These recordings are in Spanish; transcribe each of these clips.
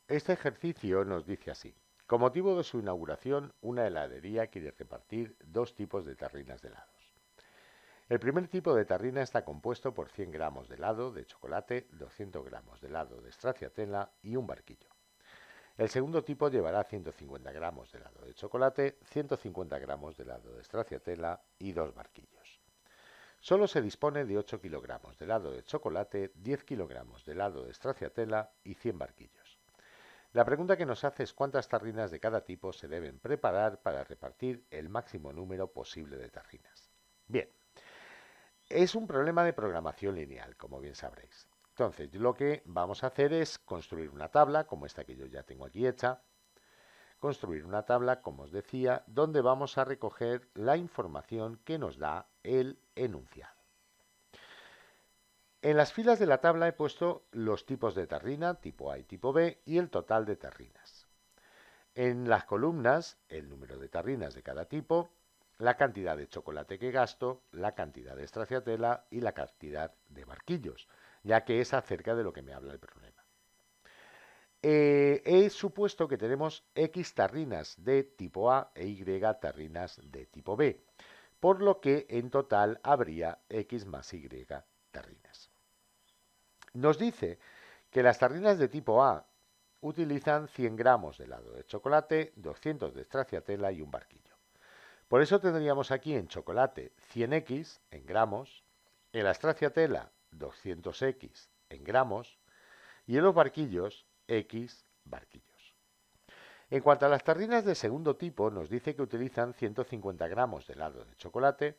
Este ejercicio nos dice así. Con motivo de su inauguración, una heladería quiere repartir dos tipos de tarrinas de helados. El primer tipo de tarrina está compuesto por 100 gramos de helado de chocolate, 200 gramos de helado de stracciatella y un barquillo. El segundo tipo llevará 150 gramos de helado de chocolate, 150 gramos de helado de stracciatella y dos barquillos. Solo se dispone de 8 kilogramos de helado de chocolate, 10 kilogramos de helado de stracciatella y 100 barquillos. La pregunta que nos hace es cuántas tarrinas de cada tipo se deben preparar para repartir el máximo número posible de tarrinas. Bien, es un problema de programación lineal, como bien sabréis. Entonces, lo que vamos a hacer es construir una tabla, como esta que yo ya tengo aquí hecha, construir una tabla, como os decía, donde vamos a recoger la información que nos da el enunciado. En las filas de la tabla he puesto los tipos de tarrina, tipo A y tipo B, y el total de tarrinas. En las columnas, el número de tarrinas de cada tipo, la cantidad de chocolate que gasto, la cantidad de stracciatella y la cantidad de barquillos, ya que es acerca de lo que me habla el problema. He supuesto que tenemos X tarrinas de tipo A e Y tarrinas de tipo B, por lo que en total habría X más Y tarrinas. Nos dice que las tarrinas de tipo A utilizan 100 gramos de helado de chocolate, 200 de stracciatella y un barquillo. Por eso tendríamos aquí en chocolate 100x en gramos, en la stracciatella 200x en gramos y en los barquillos x barquillos. En cuanto a las tarrinas de segundo tipo, nos dice que utilizan 150 gramos de helado de chocolate,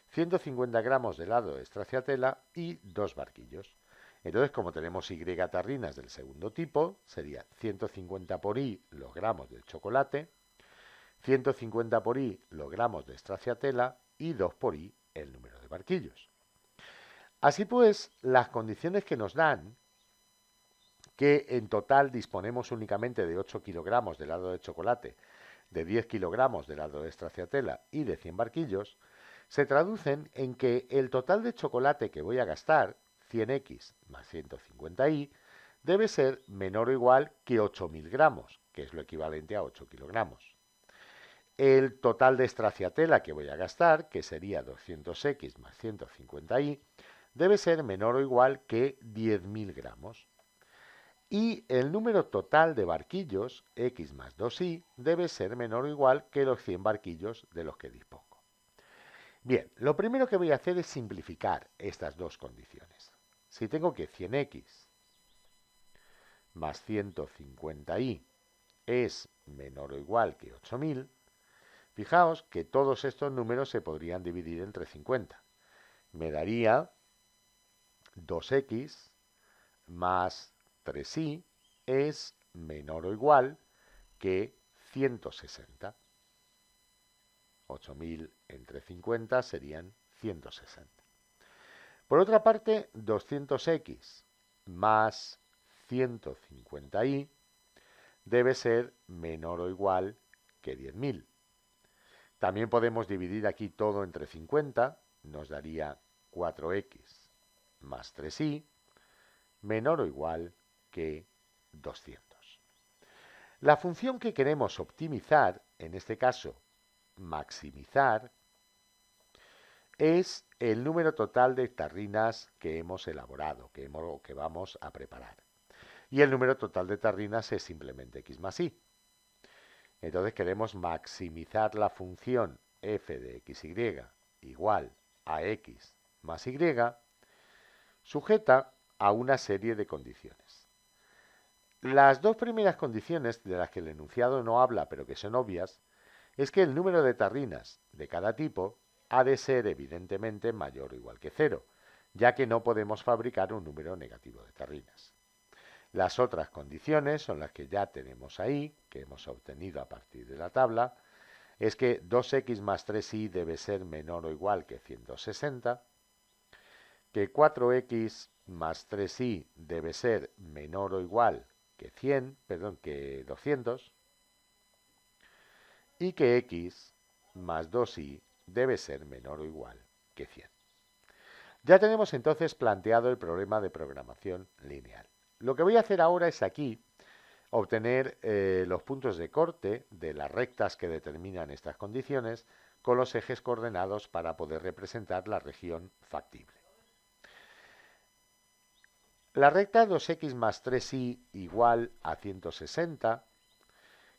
150 gramos de helado de stracciatella y dos barquillos. Entonces, como tenemos Y tarrinas del segundo tipo, sería 150 por I los gramos de chocolate, 150 por I los gramos de stracciatella y 2 por I el número de barquillos. Así pues, las condiciones que nos dan, que en total disponemos únicamente de 8 kilogramos de helado de chocolate, de 10 kilogramos de helado de stracciatella y de 100 barquillos, se traducen en que el total de chocolate que voy a gastar, 100x más 150y, debe ser menor o igual que 8.000 gramos, que es lo equivalente a 8 kilogramos. El total de stracciatella que voy a gastar, que sería 200x más 150y, debe ser menor o igual que 10.000 gramos. Y el número total de barquillos, x más 2y, debe ser menor o igual que los 100 barquillos de los que dispongo. Bien, lo primero que voy a hacer es simplificar estas dos condiciones. Si tengo que 100x más 150y es menor o igual que 8000, fijaos que todos estos números se podrían dividir entre 50. Me daría 2x más 3y es menor o igual que 160. 8000 entre 50 serían 160. Por otra parte, 200x más 150y debe ser menor o igual que 10.000. También podemos dividir aquí todo entre 50, nos daría 4x más 3y, menor o igual que 200. La función que queremos optimizar, en este caso maximizar, es el número total de tarrinas que hemos elaborado, que vamos a preparar. Y el número total de tarrinas es simplemente x más y. Entonces queremos maximizar la función f de xy igual a x más y, sujeta a una serie de condiciones. Las dos primeras condiciones, de las que el enunciado no habla pero que son obvias, es que el número de tarrinas de cada tipo ha de ser evidentemente mayor o igual que 0, ya que no podemos fabricar un número negativo de tarrinas. Las otras condiciones son las que ya tenemos ahí, que hemos obtenido a partir de la tabla, es que 2x más 3y debe ser menor o igual que 160, que 4x más 3y debe ser menor o igual que 200, y que x más 2y debe ser menor o igual que 100. Ya tenemos entonces planteado el problema de programación lineal. Lo que voy a hacer ahora es aquí obtener los puntos de corte de las rectas que determinan estas condiciones con los ejes coordenados para poder representar la región factible. La recta 2x más 3y igual a 160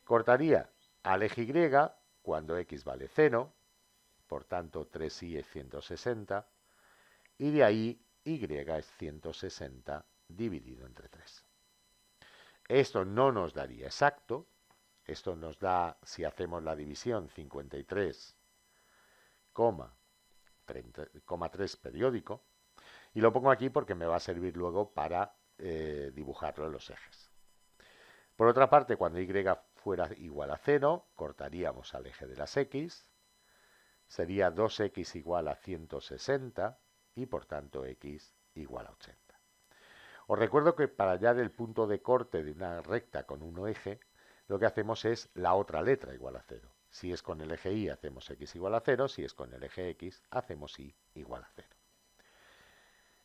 cortaría al eje y cuando x vale 0, por tanto 3y es 160, y de ahí y es 160 dividido entre 3. Esto no nos daría exacto, esto nos da, si hacemos la división, 53,3 periódico, y lo pongo aquí porque me va a servir luego para dibujarlo en los ejes. Por otra parte, cuando y fuera igual a 0, cortaríamos al eje de las x, sería 2x igual a 160 y por tanto x igual a 80. Os recuerdo que para hallar el punto de corte de una recta con un eje, lo que hacemos es la otra letra igual a 0. Si es con el eje y, hacemos x igual a 0. Si es con el eje x, hacemos y igual a 0.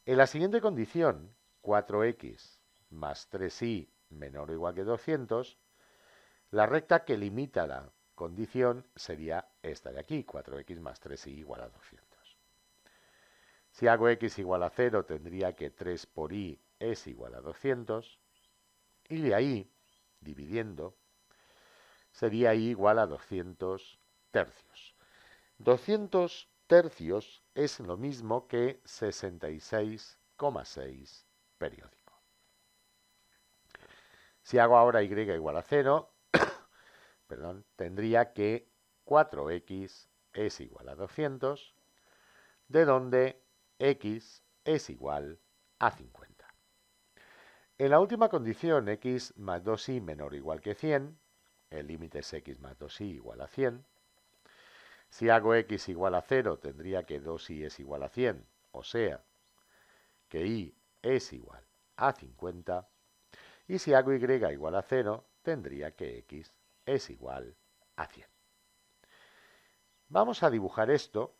En la siguiente condición, 4x más 3y menor o igual que 200, la recta que limita la condición sería esta de aquí, 4x más 3y igual a 200. Si hago x igual a 0, tendría que 3 por y es igual a 200, y de ahí, dividiendo, sería y igual a 200 tercios. 200 tercios es lo mismo que 66,6 periódico. Si hago ahora y igual a 0, tendría que 4x es igual a 200, de donde x es igual a 50. En la última condición, x más 2y menor o igual que 100, el límite es x más 2y igual a 100. Si hago x igual a 0, tendría que 2y es igual a 100, o sea, que y es igual a 50. Y si hago y igual a 0, tendría que x es igual a 100. Vamos a dibujar esto.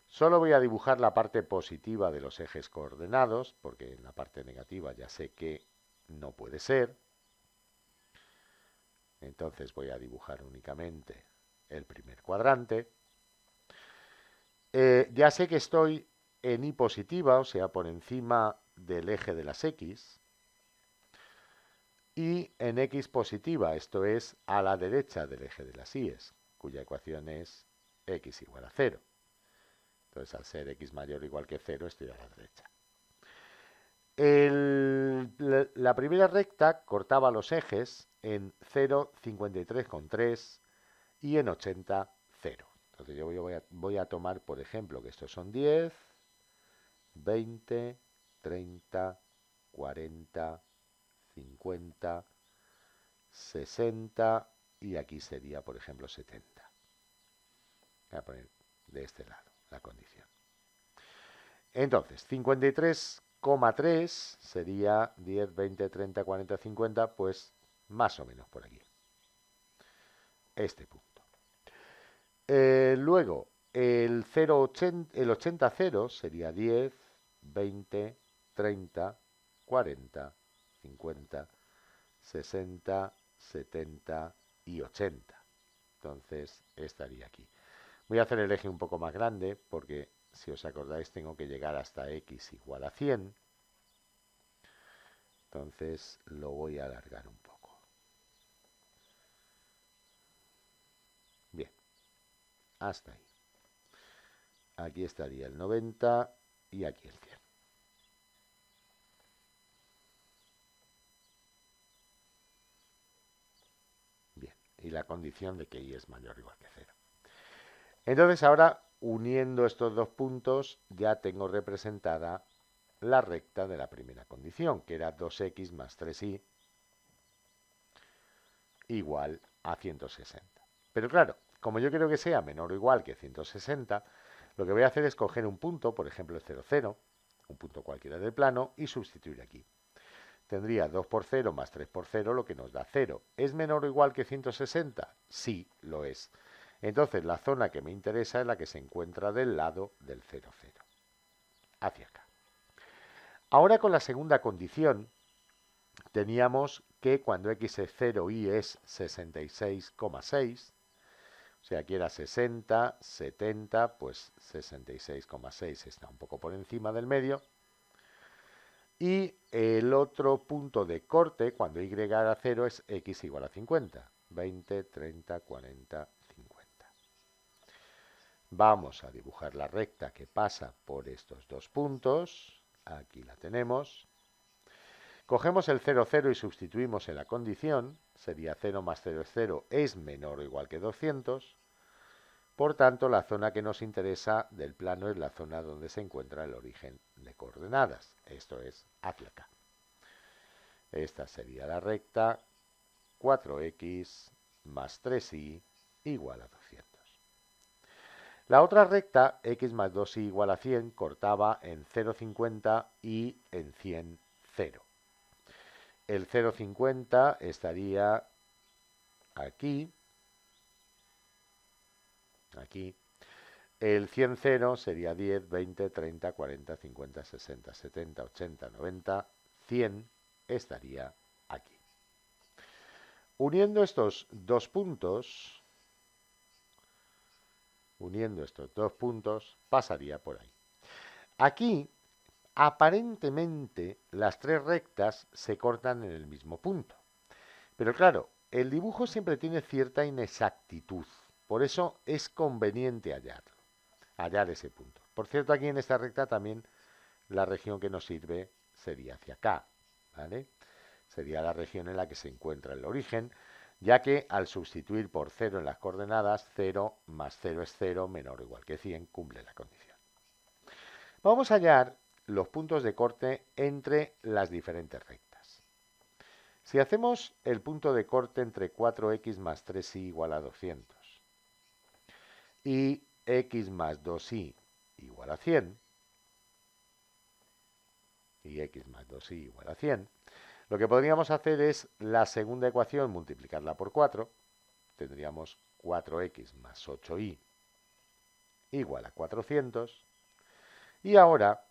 Solo voy a dibujar la parte positiva de los ejes coordenados, porque en la parte negativa ya sé que no puede ser. Entonces voy a dibujar únicamente el primer cuadrante. Ya sé que estoy en y positiva, o sea, por encima del eje de las x. Y en x positiva, esto es a la derecha del eje de las y's, cuya ecuación es x igual a 0. Entonces, al ser x mayor o igual que 0, estoy a la derecha. La primera recta cortaba los ejes en 0, 53,3 y en 80, 0. Entonces yo voy a tomar, por ejemplo, que estos son 10, 20, 30, 40, 50, 60 y aquí sería, por ejemplo, 70. Voy a poner de este lado la condición. Entonces, 53,3 sería 10, 20, 30, 40, 50, pues más o menos por aquí. Este punto. Luego, el 80-0 sería 10, 20, 30, 40, 50, 60, 70 y 80. Entonces, estaría aquí. Voy a hacer el eje un poco más grande porque, si os acordáis, tengo que llegar hasta x igual a 100. Entonces, lo voy a alargar un poco. Bien, hasta ahí. Aquí estaría el 90 y aquí el 100. Bien, y la condición de que y es mayor o igual que 0. Entonces ahora, uniendo estos dos puntos, ya tengo representada la recta de la primera condición, que era 2x más 3y igual a 160. Pero claro, como yo quiero que sea menor o igual que 160, lo que voy a hacer es coger un punto, por ejemplo el 0, 0, un punto cualquiera del plano, y sustituir aquí. Tendría 2 por 0 más 3 por 0, lo que nos da 0. ¿Es menor o igual que 160? Sí, lo es. Entonces la zona que me interesa es la que se encuentra del lado del 0, 0. Hacia acá. Ahora con la segunda condición, teníamos que cuando x es 0, y es 66,6, o sea, aquí era 60, 70, pues 66,6 está un poco por encima del medio. Y el otro punto de corte, cuando y era 0, es x igual a 50. 20, 30, 40, 50. Vamos a dibujar la recta que pasa por estos dos puntos. Aquí la tenemos. Cogemos el 0, 0 y sustituimos en la condición. Sería 0 más 0 es 0, es menor o igual que 200. Por tanto, la zona que nos interesa del plano es la zona donde se encuentra el origen de coordenadas. Esto es hacia acá. Esta sería la recta 4x más 3y igual a 200. La otra recta, x más 2y igual a 100, cortaba en 0,50 y en 100, 0. El 0,50 estaría aquí, aquí. El 100, 0 sería 10, 20, 30, 40, 50, 60, 70, 80, 90, 100 estaría aquí. Uniendo estos dos puntos, pasaría por ahí. Aquí, aparentemente, las tres rectas se cortan en el mismo punto. Pero claro, el dibujo siempre tiene cierta inexactitud. Por eso es conveniente hallar ese punto. Por cierto, aquí en esta recta también la región que nos sirve sería hacia acá, ¿vale? Sería la región en la que se encuentra el origen, ya que al sustituir por 0 en las coordenadas, 0 más 0 es 0, menor o igual que 100, cumple la condición. Vamos a hallar los puntos de corte entre las diferentes rectas. Si hacemos el punto de corte entre 4x más 3y igual a 200 y x más 2y igual a 100, y x más 2y igual a 100, lo que podríamos hacer es la segunda ecuación multiplicarla por 4, tendríamos 4x más 8y igual a 400, y ahora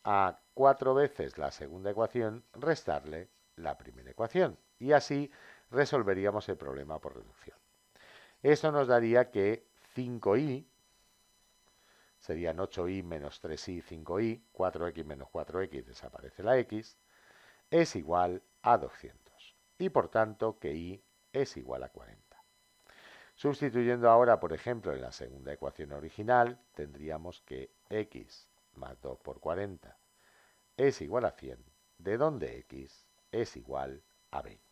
a 4 veces la segunda ecuación restarle la primera ecuación, y así resolveríamos el problema por reducción. Esto nos daría que 5y serían 8y menos 3y, 5y, 4x menos 4x, desaparece la x, es igual a 200. Y por tanto que y es igual a 40. Sustituyendo ahora, por ejemplo, en la segunda ecuación original, tendríamos que x más 2 por 40 es igual a 100, de donde x es igual a 20.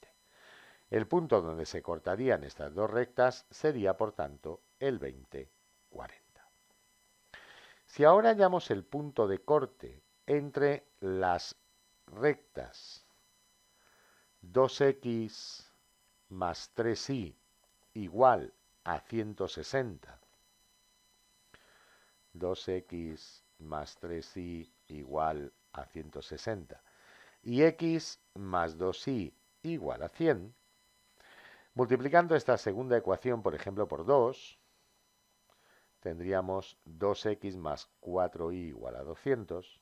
El punto donde se cortarían estas dos rectas sería, por tanto, el 20, 40. Si ahora hallamos el punto de corte entre las rectas 2x más 3y igual a 160, 2x más 3y igual a 160 y x más 2y igual a 100, multiplicando esta segunda ecuación, por ejemplo, por 2, tendríamos 2x más 4y igual a 200,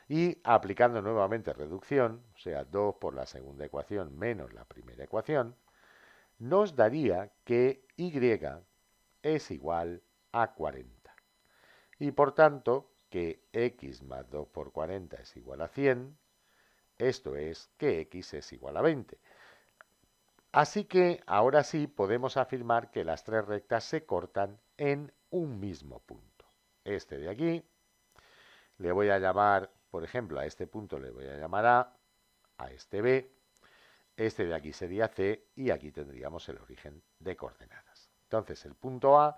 y aplicando nuevamente reducción, o sea, 2 por la segunda ecuación menos la primera ecuación, nos daría que y es igual a 40. Y por tanto, que x más 2 por 40 es igual a 100, esto es que x es igual a 20. Así que ahora sí podemos afirmar que las tres rectas se cortan en un mismo punto. Este de aquí, le voy a llamar, por ejemplo, a este punto le voy a llamar a este B, este de aquí sería C y aquí tendríamos el origen de coordenadas. Entonces el punto A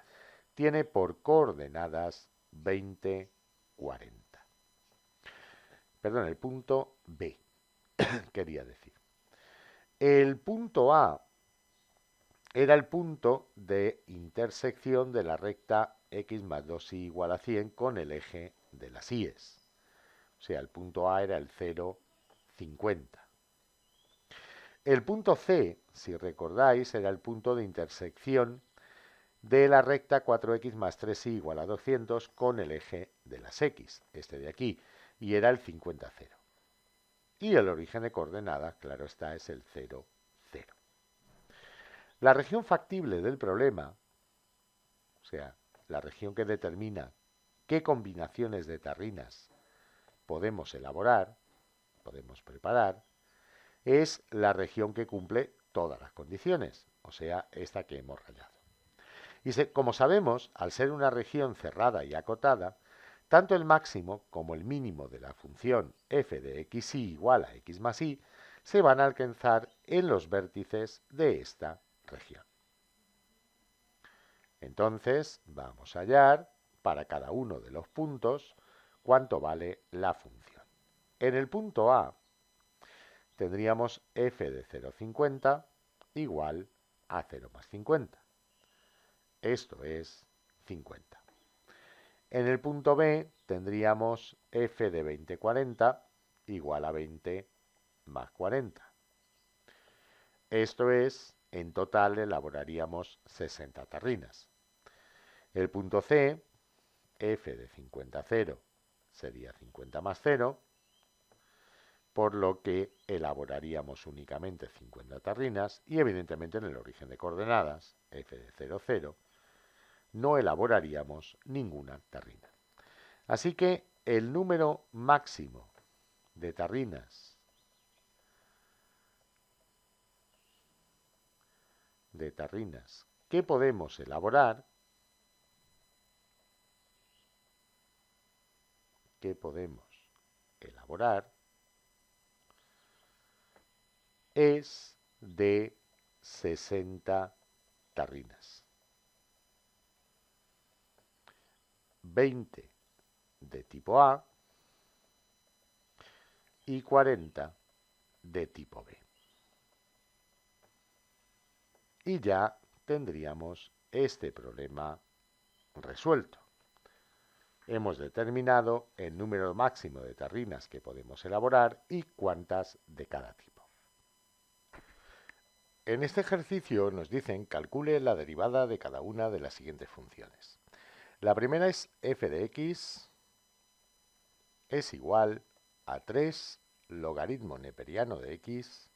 tiene por coordenadas 20, 40. Perdón, el punto B, quería decir. El punto A era el punto de intersección de la recta x más 2y igual a 100 con el eje de las y's. O sea, el punto A era el 0, 50. El punto C, si recordáis, era el punto de intersección de la recta 4x más 3y igual a 200 con el eje de las x, este de aquí, y era el 50, 0. y el origen de coordenadas, claro está, es el 0, 0. La región factible del problema, o sea, la región que determina qué combinaciones de tarrinas podemos elaborar, podemos preparar, es la región que cumple todas las condiciones, o sea, esta que hemos rayado. Y como sabemos, al ser una región cerrada y acotada, tanto el máximo como el mínimo de la función f de xy igual a x más y se van a alcanzar en los vértices de esta región. Entonces, vamos a hallar para cada uno de los puntos cuánto vale la función. En el punto A tendríamos f de 0,50 igual a 0 más 50. Esto es 50. En el punto B tendríamos f de 20,40 igual a 20 más 40. Esto es, en total elaboraríamos 60 tarrinas. El punto C, f de 50,0 sería 50 más 0, por lo que elaboraríamos únicamente 50 tarrinas y evidentemente en el origen de coordenadas, f de 0, 0, no elaboraríamos ninguna tarrina. Así que el número máximo de tarrinas que podemos elaborar es de 60 tarrinas. 20 de tipo A y 40 de tipo B. Y ya tendríamos este problema resuelto. Hemos determinado el número máximo de tarrinas que podemos elaborar y cuántas de cada tipo. En este ejercicio nos dicen calcule la derivada de cada una de las siguientes funciones. La primera es f de x es igual a 3 logaritmo neperiano de x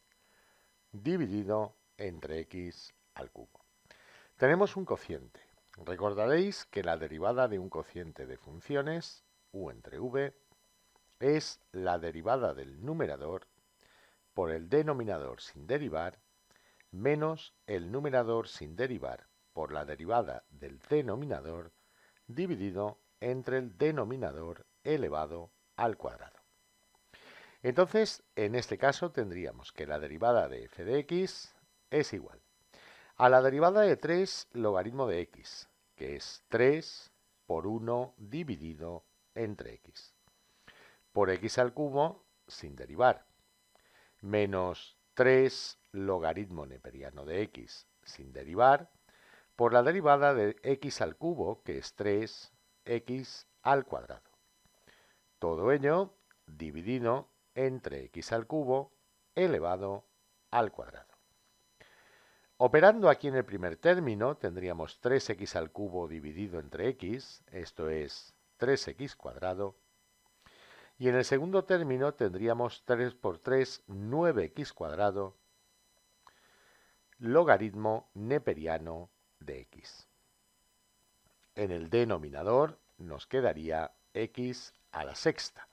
dividido entre x al cubo. Tenemos un cociente. Recordaréis que la derivada de un cociente de funciones, u entre v, es la derivada del numerador por el denominador sin derivar menos el numerador sin derivar por la derivada del denominador dividido entre el denominador elevado al cuadrado. Entonces, en este caso tendríamos que la derivada de f de x es igual a la derivada de 3 logaritmo de x, que es 3 por 1 dividido entre x, por x al cubo sin derivar, menos 3 logaritmo neperiano de x sin derivar, por la derivada de x al cubo, que es 3x al cuadrado. Todo ello dividido entre x al cubo elevado al cuadrado. Operando aquí en el primer término, tendríamos 3x al cubo dividido entre x, esto es 3x cuadrado. Y en el segundo término tendríamos 3 por 3, 9x cuadrado, logaritmo neperiano de x. En el denominador nos quedaría x a la sexta,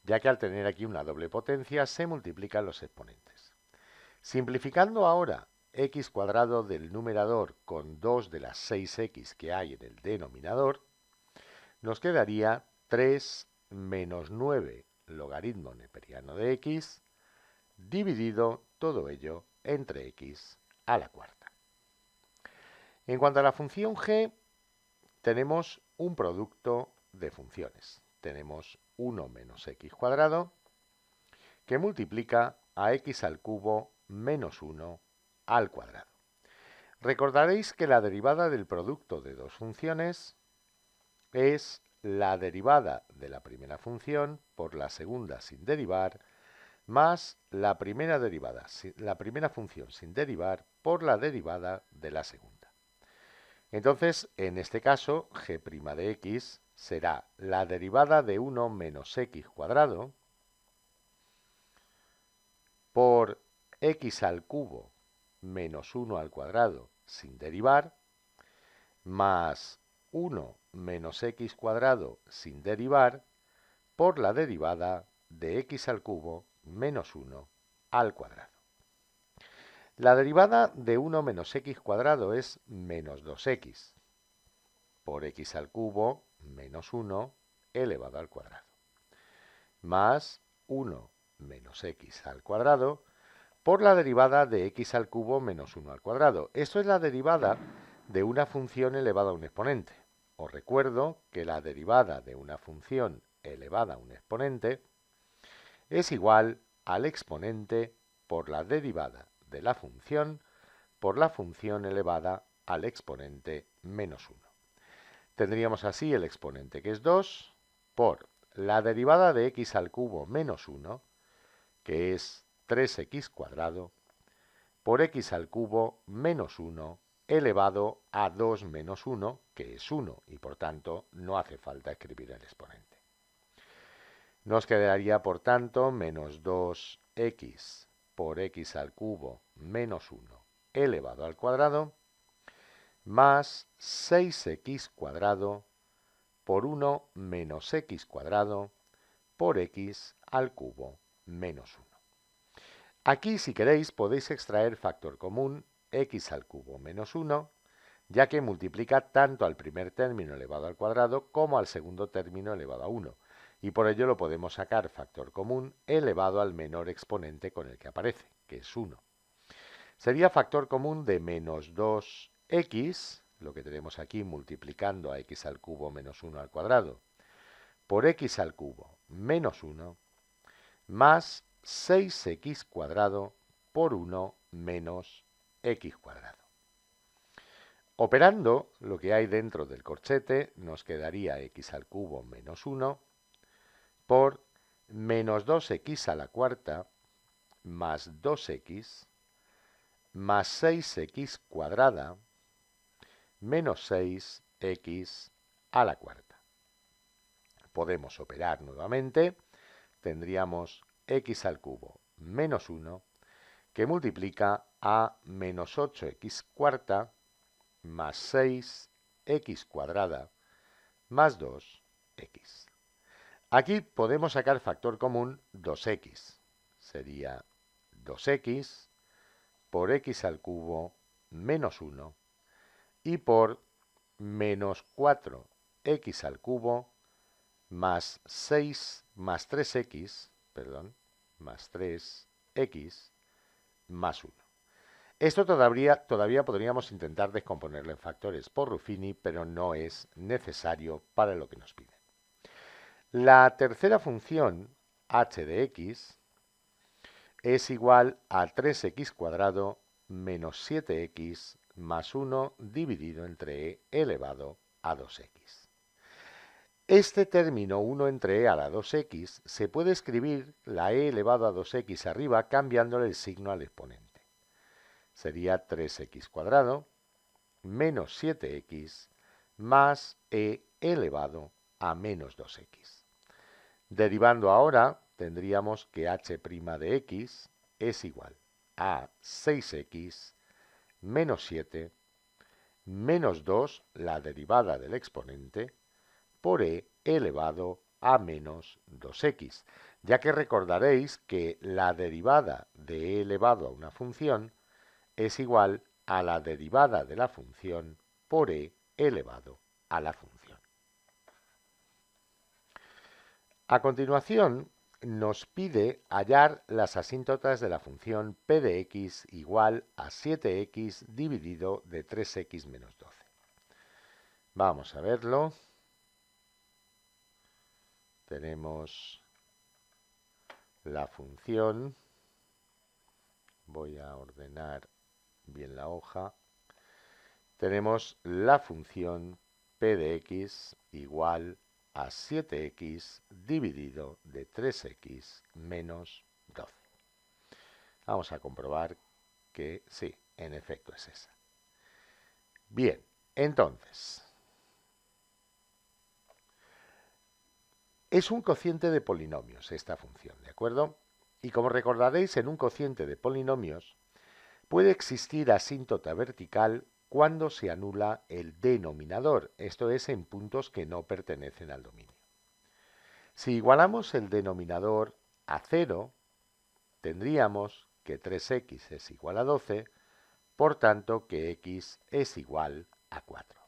ya que al tener aquí una doble potencia se multiplican los exponentes. Simplificando ahora x cuadrado del numerador con 2 de las 6x que hay en el denominador, nos quedaría 3 menos 9 logaritmo neperiano de x dividido todo ello entre x a la cuarta. En cuanto a la función g, tenemos un producto de funciones. Tenemos 1 menos x cuadrado que multiplica a x al cubo menos 1 al cuadrado. Recordaréis que la derivada del producto de dos funciones es la derivada de la primera función por la segunda sin derivar más la primera función sin derivar por la derivada de la segunda. Entonces, en este caso, g' de x será la derivada de 1 menos x cuadrado por x al cubo menos 1 al cuadrado sin derivar, más 1 menos x cuadrado sin derivar, por la derivada de x al cubo menos 1 al cuadrado. La derivada de 1 menos x cuadrado es menos 2x por x al cubo menos 1 elevado al cuadrado, más 1 menos x al cuadrado por la derivada de x al cubo menos 1 al cuadrado. Esto es la derivada de una función elevada a un exponente. Os recuerdo que la derivada de una función elevada a un exponente es igual al exponente por la derivada de la función por la función elevada al exponente menos 1. Tendríamos así el exponente, que es 2, por la derivada de x al cubo menos 1, que es 3x cuadrado, por x al cubo menos 1 elevado a 2 menos 1, que es 1, y por tanto no hace falta escribir el exponente. Nos quedaría, por tanto, menos 2x por x al cubo menos 1 elevado al cuadrado, más 6x cuadrado por 1 menos x cuadrado por x al cubo menos 1. Aquí, si queréis, podéis extraer factor común x al cubo menos 1, ya que multiplica tanto al primer término elevado al cuadrado como al segundo término elevado a 1, y por ello lo podemos sacar factor común elevado al menor exponente con el que aparece, que es 1. Sería factor común de menos 2x, lo que tenemos aquí multiplicando a x al cubo menos 1 al cuadrado, por x al cubo menos 1, más 6x cuadrado por 1 menos x cuadrado. Operando lo que hay dentro del corchete, nos quedaría x al cubo menos 1 por menos 2x a la cuarta más 2x más 6x cuadrada menos 6x a la cuarta. Podemos operar nuevamente. Tendríamos x al cubo menos 1 que multiplica a menos 8x cuarta más 6x cuadrada más 2x. Aquí podemos sacar factor común 2x. Sería 2x por x al cubo menos 1 y por menos 4x al cubo más 6 más 3x, más 3x más 1. Esto todavía podríamos intentar descomponerlo en factores por Ruffini, pero no es necesario para lo que nos pide. La tercera función, h de x, es igual a 3x cuadrado menos 7x más 1 dividido entre e elevado a 2x. Este término 1 entre e a la 2x se puede escribir la e elevado a 2x arriba cambiándole el signo al exponente. Sería 3x cuadrado menos 7x más e elevado a menos 2x. Derivando ahora, tendríamos que h' de x es igual a 6x menos 7 menos 2, la derivada del exponente, por e elevado a menos 2x, ya que recordaréis que la derivada de e elevado a una función es igual a la derivada de la función por e elevado a la función. A continuación, nos pide hallar las asíntotas de la función p de x igual a 7x dividido de 3x menos 12. Vamos a verlo. Tenemos la función. Voy a ordenar bien la hoja. Tenemos la función p de x igual a 7x dividido de 3x menos 12. Vamos a comprobar que sí, en efecto es esa. Bien, entonces, es un cociente de polinomios esta función, ¿de acuerdo? Y como recordaréis, en un cociente de polinomios puede existir asíntota vertical cuando se anula el denominador, esto es en puntos que no pertenecen al dominio. Si igualamos el denominador a 0, tendríamos que 3x es igual a 12, por tanto que x es igual a 4.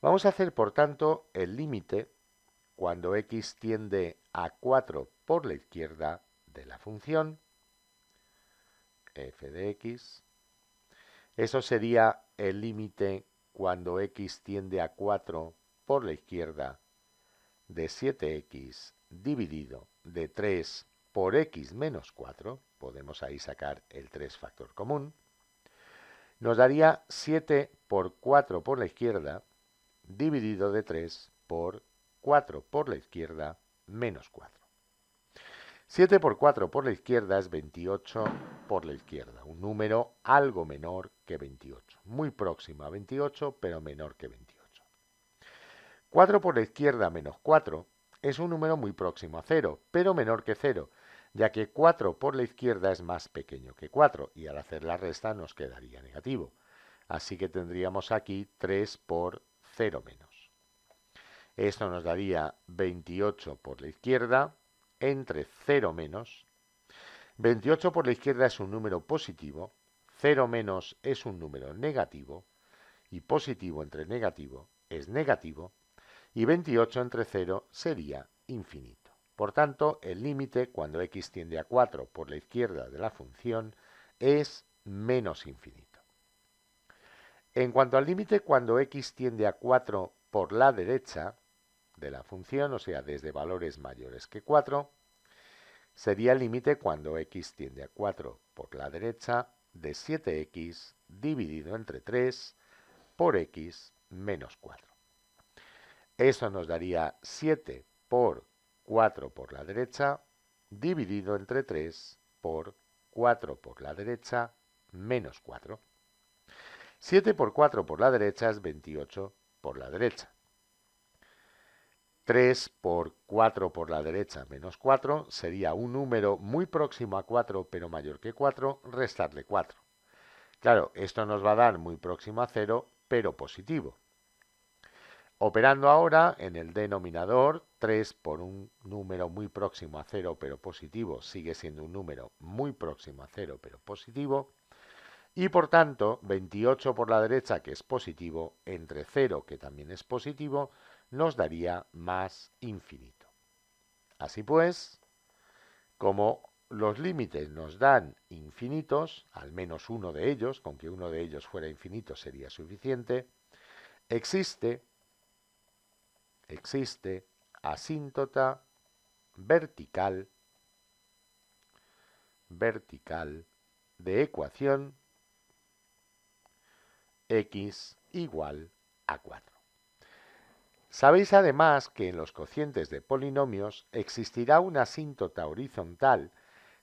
Vamos a hacer, por tanto, el límite cuando x tiende a 4 por la izquierda de la función f de x. Eso sería el límite cuando x tiende a 4 por la izquierda de 7x dividido de 3 por x menos 4. Podemos ahí sacar el 3 factor común. Nos daría 7 por 4 por la izquierda dividido de 3 por 4 por la izquierda menos 4. 7 por 4 por la izquierda es 28 por la izquierda, un número algo menor que 28, muy próximo a 28, pero menor que 28. 4 por la izquierda menos 4 es un número muy próximo a 0, pero menor que 0, ya que 4 por la izquierda es más pequeño que 4, y al hacer la resta nos quedaría negativo. Así que tendríamos aquí 3 por 0 menos. Esto nos daría 28 por la izquierda, entre 0 menos. 28 por la izquierda es un número positivo, 0 menos es un número negativo, y positivo entre negativo es negativo, y 28 entre 0 sería infinito. Por tanto, el límite cuando x tiende a 4 por la izquierda de la función es menos infinito. En cuanto al límite cuando x tiende a 4 por la derecha de la función, o sea, desde valores mayores que 4, sería el límite cuando x tiende a 4 por la derecha de 7x dividido entre 3 por x menos 4. Eso nos daría 7 por 4 por la derecha dividido entre 3 por 4 por la derecha menos 4. 7 por 4 por la derecha es 28 por la derecha. 3 por 4 por la derecha menos 4 sería un número muy próximo a 4 pero mayor que 4, restarle 4. Claro, esto nos va a dar muy próximo a 0 pero positivo. Operando ahora en el denominador, 3 por un número muy próximo a 0 pero positivo sigue siendo un número muy próximo a 0 pero positivo. Y por tanto, 28 por la derecha, que es positivo, entre 0, que también es positivo, nos daría más infinito. Así pues, como los límites nos dan infinitos, al menos uno de ellos, con que uno de ellos fuera infinito sería suficiente, existe asíntota vertical de ecuación x igual a 4. Sabéis además que en los cocientes de polinomios existirá una asíntota horizontal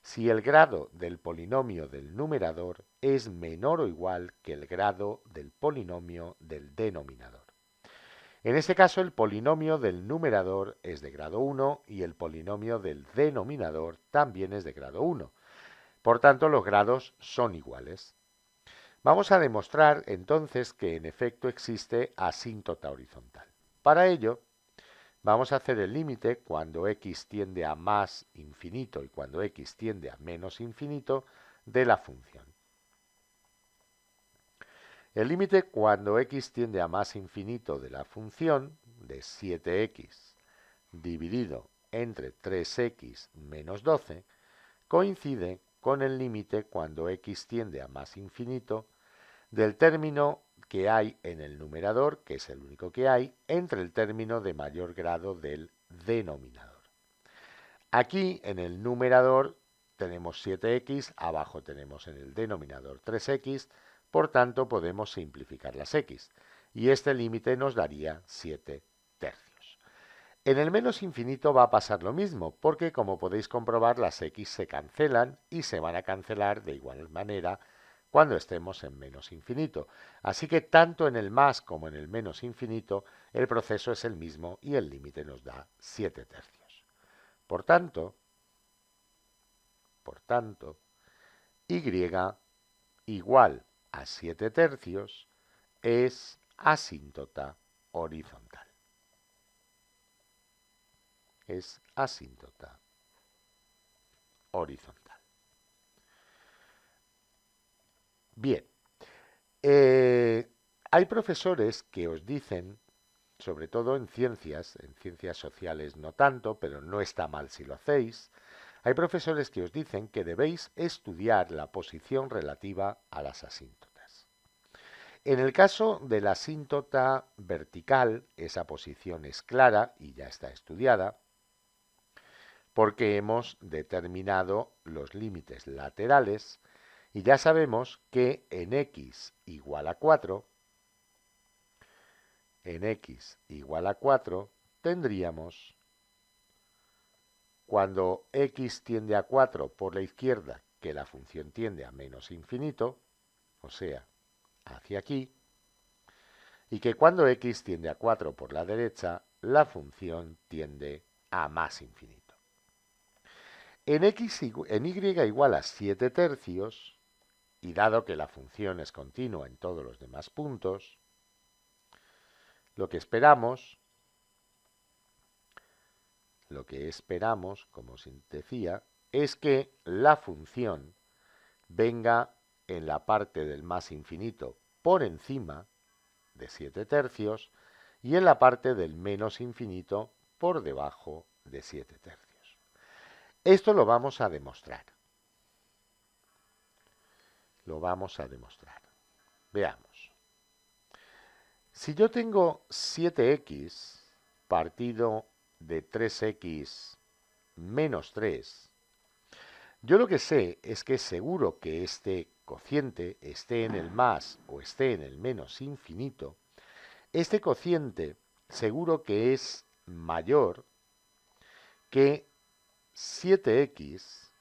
si el grado del polinomio del numerador es menor o igual que el grado del polinomio del denominador. En este caso, el polinomio del numerador es de grado 1 y el polinomio del denominador también es de grado 1. Por tanto, los grados son iguales. Vamos a demostrar entonces que en efecto existe asíntota horizontal. Para ello, vamos a hacer el límite cuando x tiende a más infinito y cuando x tiende a menos infinito de la función. El límite cuando x tiende a más infinito de la función de 7x dividido entre 3x menos 12 coincide con el límite cuando x tiende a más infinito del término que hay en el numerador, que es el único que hay, entre el término de mayor grado del denominador. Aquí en el numerador tenemos 7x, abajo tenemos en el denominador 3x, por tanto podemos simplificar las x, y este límite nos daría 7 tercios. En el menos infinito va a pasar lo mismo, porque como podéis comprobar las x se cancelan y se van a cancelar de igual manera cuando estemos en menos infinito. Así que tanto en el más como en el menos infinito el proceso es el mismo y el límite nos da 7 tercios. Por tanto, Por tanto, y igual a 7 tercios es asíntota horizontal. Es asíntota horizontal. Bien, hay profesores que os dicen, sobre todo en ciencias sociales no tanto, pero no está mal si lo hacéis, hay profesores que os dicen que debéis estudiar la posición relativa a las asíntotas. En el caso de la asíntota vertical, esa posición es clara y ya está estudiada, porque hemos determinado los límites laterales y ya sabemos que en x igual a 4, tendríamos, cuando x tiende a 4 por la izquierda, que la función tiende a menos infinito, o sea, hacia aquí, y que cuando x tiende a 4 por la derecha, la función tiende a más infinito. En y igual a 7 tercios, y dado que la función es continua en todos los demás puntos, lo que esperamos, como os decía, es que la función venga en la parte del más infinito por encima de 7 tercios y en la parte del menos infinito por debajo de 7 tercios. Esto lo vamos a demostrar. Veamos. Si yo tengo 7x partido de 3x menos 3, yo lo que sé es que seguro que este cociente esté en el más o esté en el menos infinito, este cociente seguro que es mayor que 7x,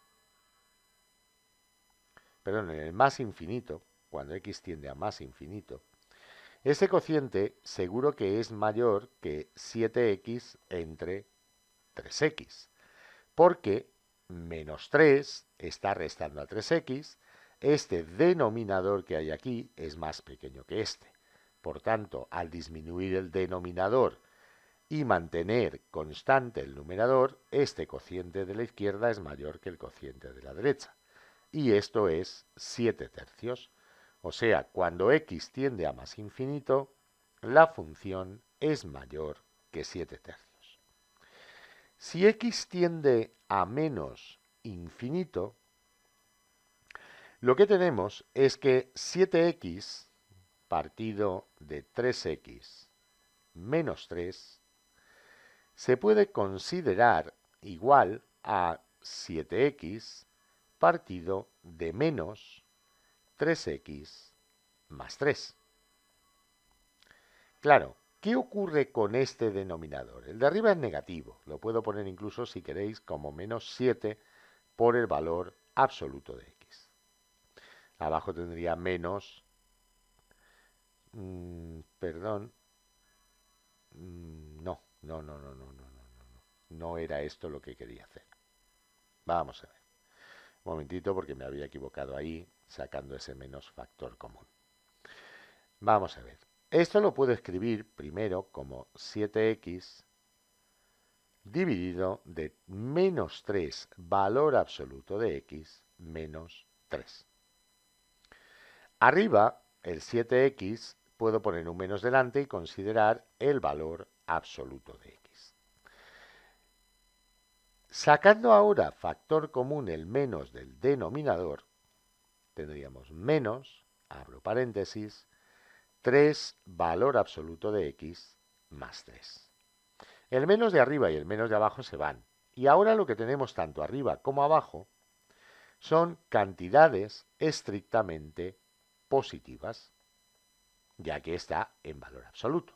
perdón, en el más infinito, cuando x tiende a más infinito, este cociente seguro que es mayor que 7x entre 3x, porque menos 3 está restando a 3x, este denominador que hay aquí es más pequeño que este. Por tanto, al disminuir el denominador y mantener constante el numerador, este cociente de la izquierda es mayor que el cociente de la derecha. Y esto es 7 tercios. O sea, cuando x tiende a más infinito, la función es mayor que 7 tercios. Si x tiende a menos infinito, lo que tenemos es que 7x partido de 3x menos 3 se puede considerar igual a 7x partido de menos 3x más 3. Claro, ¿qué ocurre con este denominador? El de arriba es negativo, lo puedo poner incluso si queréis como menos 7 por el valor absoluto de x. Abajo tendría menos, no era esto lo que quería hacer. Vamos a ver. Un momentito porque me había equivocado ahí sacando ese menos factor común. Vamos a ver. Esto lo puedo escribir primero como 7x dividido de menos 3 valor absoluto de x menos 3. Arriba, el 7x, puedo poner un menos delante y considerar el valor absoluto de x. Sacando ahora factor común el menos del denominador, tendríamos menos, abro paréntesis, 3 valor absoluto de x más 3. El menos de arriba y el menos de abajo se van. Y ahora lo que tenemos tanto arriba como abajo son cantidades estrictamente positivas, ya que está en valor absoluto.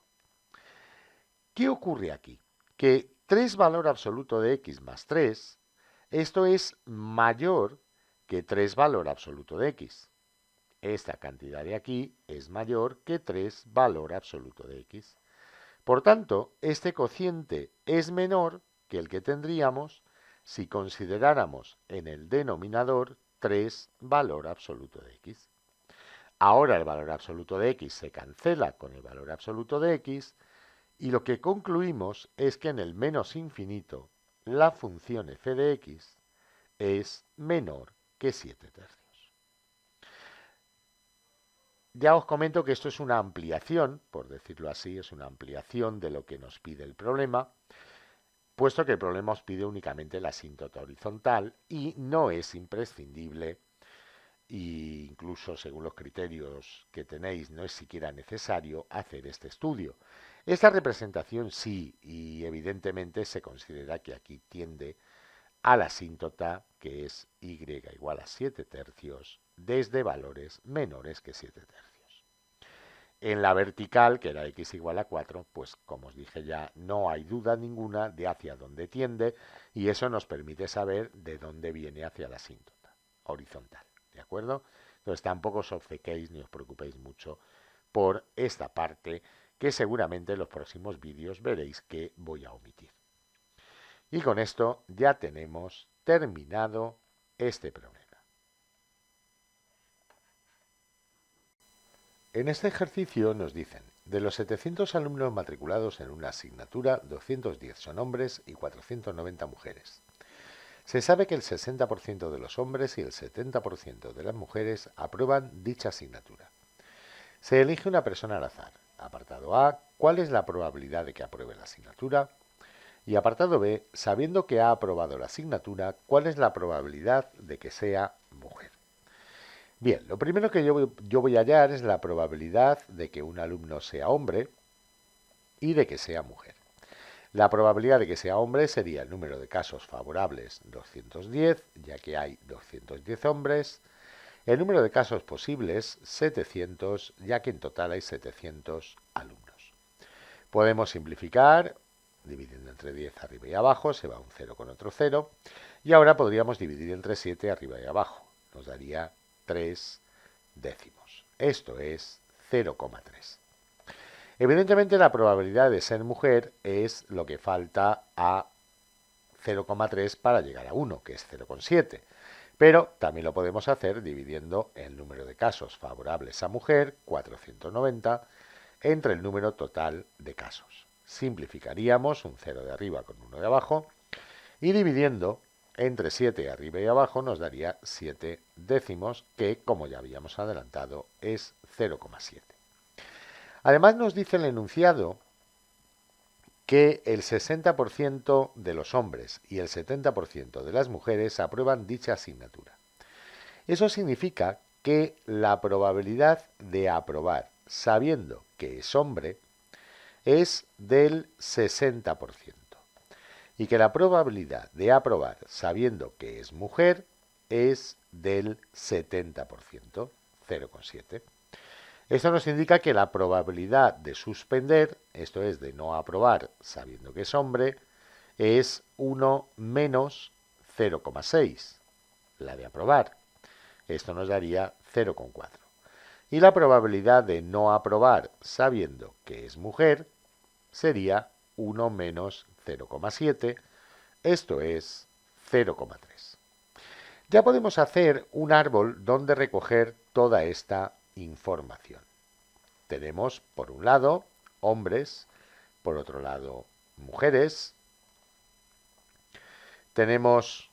¿Qué ocurre aquí? Que 3 valor absoluto de x más 3, esto es mayor que 3 valor absoluto de x. Esta cantidad de aquí es mayor que 3 valor absoluto de x. Por tanto, este cociente es menor que el que tendríamos si consideráramos en el denominador 3 valor absoluto de x. Ahora el valor absoluto de x se cancela con el valor absoluto de x y lo que concluimos es que en el menos infinito la función f de x es menor que 7 tercios. Ya os comento que esto es una ampliación, por decirlo así, es una ampliación de lo que nos pide el problema, puesto que el problema os pide únicamente la asíntota horizontal y no es imprescindible, e incluso según los criterios que tenéis no es siquiera necesario hacer este estudio. Esta representación sí, y evidentemente se considera que aquí tiende a la asíntota, que es y igual a 7 tercios, desde valores menores que 7 tercios. En la vertical, que era x igual a 4, pues como os dije ya, no hay duda ninguna de hacia dónde tiende, y eso nos permite saber de dónde viene hacia la asíntota horizontal, ¿de acuerdo? Entonces tampoco os obcequéis ni os preocupéis mucho por esta parte, que seguramente en los próximos vídeos veréis que voy a omitir. Y con esto ya tenemos terminado este problema. En este ejercicio nos dicen, de los 700 alumnos matriculados en una asignatura, 210 son hombres y 490 mujeres. Se sabe que el 60% de los hombres y el 70% de las mujeres aprueban dicha asignatura. Se elige una persona al azar. Apartado A, ¿cuál es la probabilidad de que apruebe la asignatura? Y apartado B, sabiendo que ha aprobado la asignatura, ¿cuál es la probabilidad de que sea mujer? Bien, lo primero que yo voy a hallar es la probabilidad de que un alumno sea hombre y de que sea mujer. La probabilidad de que sea hombre sería el número de casos favorables 210, ya que hay 210 hombres. El número de casos posibles 700, ya que en total hay 700 alumnos. Podemos simplificar, dividiendo entre 10 arriba y abajo, se va un 0 con otro 0. Y ahora podríamos dividir entre 7 arriba y abajo. Nos daría 3 décimos. Esto es 0,3. Evidentemente la probabilidad de ser mujer es lo que falta a 0,3 para llegar a 1, que es 0,7. Pero también lo podemos hacer dividiendo el número de casos favorables a mujer, 490, entre el número total de casos. Simplificaríamos un 0 de arriba con 1 de abajo y dividiendo entre 7 arriba y abajo nos daría 7 décimos, que como ya habíamos adelantado es 0,7. Además nos dice el enunciado que el 60% de los hombres y el 70% de las mujeres aprueban dicha asignatura. Eso significa que la probabilidad de aprobar sabiendo que es hombre es del 60% y que la probabilidad de aprobar sabiendo que es mujer es del 70%, 0,7. Esto nos indica que la probabilidad de suspender, esto es de no aprobar sabiendo que es hombre, es 1 menos 0,6, la de aprobar. Esto nos daría 0,4. Y la probabilidad de no aprobar sabiendo que es mujer sería 1 menos 0,7, esto es 0,3. Ya podemos hacer un árbol donde recoger toda esta información. Tenemos, por un lado, hombres, por otro lado, mujeres. Tenemos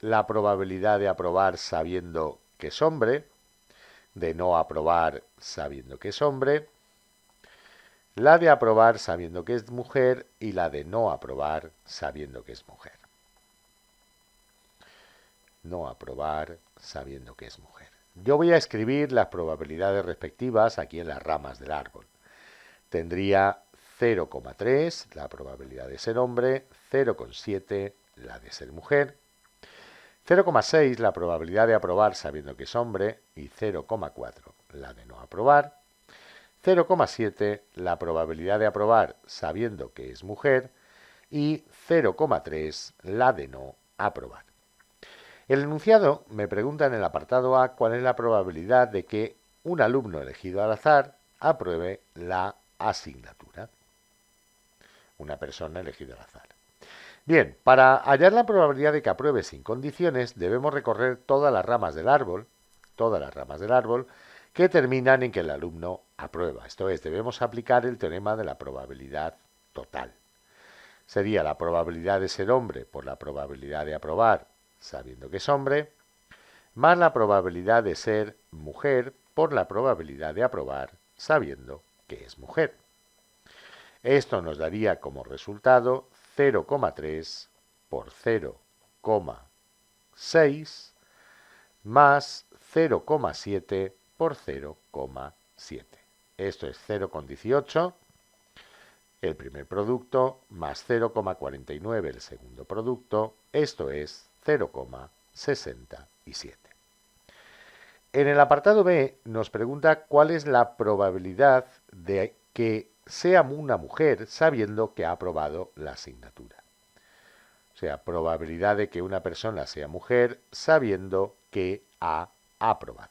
la probabilidad de aprobar sabiendo que es hombre, de no aprobar sabiendo que es hombre, la de aprobar sabiendo que es mujer y la de no aprobar sabiendo que es mujer. No aprobar sabiendo que es mujer. Yo voy a escribir las probabilidades respectivas aquí en las ramas del árbol. Tendría 0,3 la probabilidad de ser hombre, 0,7 la de ser mujer, 0,6 la probabilidad de aprobar sabiendo que es hombre y 0,4 la de no aprobar, 0,7 la probabilidad de aprobar sabiendo que es mujer y 0,3 la de no aprobar. El enunciado me pregunta en el apartado A cuál es la probabilidad de que un alumno elegido al azar apruebe la asignatura. Una persona elegida al azar. Bien, para hallar la probabilidad de que apruebe sin condiciones, debemos recorrer todas las ramas del árbol, que terminan en que el alumno aprueba. Esto es, debemos aplicar el teorema de la probabilidad total. Sería la probabilidad de ser hombre por la probabilidad de aprobar, sabiendo que es hombre, más la probabilidad de ser mujer por la probabilidad de aprobar, sabiendo que es mujer. Esto nos daría como resultado 0,3 por 0,6 más 0,7 por 0,7. Esto es 0,18 el primer producto más 0,49 el segundo producto. Esto es 0,67. En el apartado B nos pregunta cuál es la probabilidad de que sea una mujer sabiendo que ha aprobado la asignatura. O sea, probabilidad de que una persona sea mujer sabiendo que ha aprobado.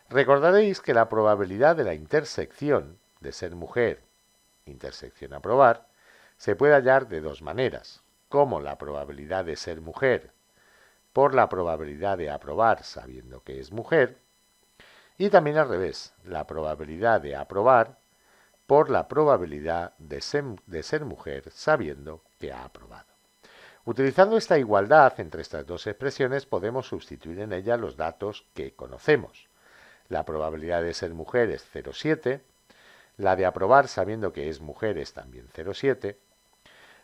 Recordaréis que la probabilidad de la intersección de ser mujer, intersección aprobar, se puede hallar de dos maneras, como la probabilidad de ser mujer por la probabilidad de aprobar sabiendo que es mujer, y también al revés, la probabilidad de aprobar por la probabilidad de ser mujer sabiendo que ha aprobado. Utilizando esta igualdad entre estas dos expresiones podemos sustituir en ella los datos que conocemos. La probabilidad de ser mujer es 0,7, la de aprobar sabiendo que es mujer es también 0,7,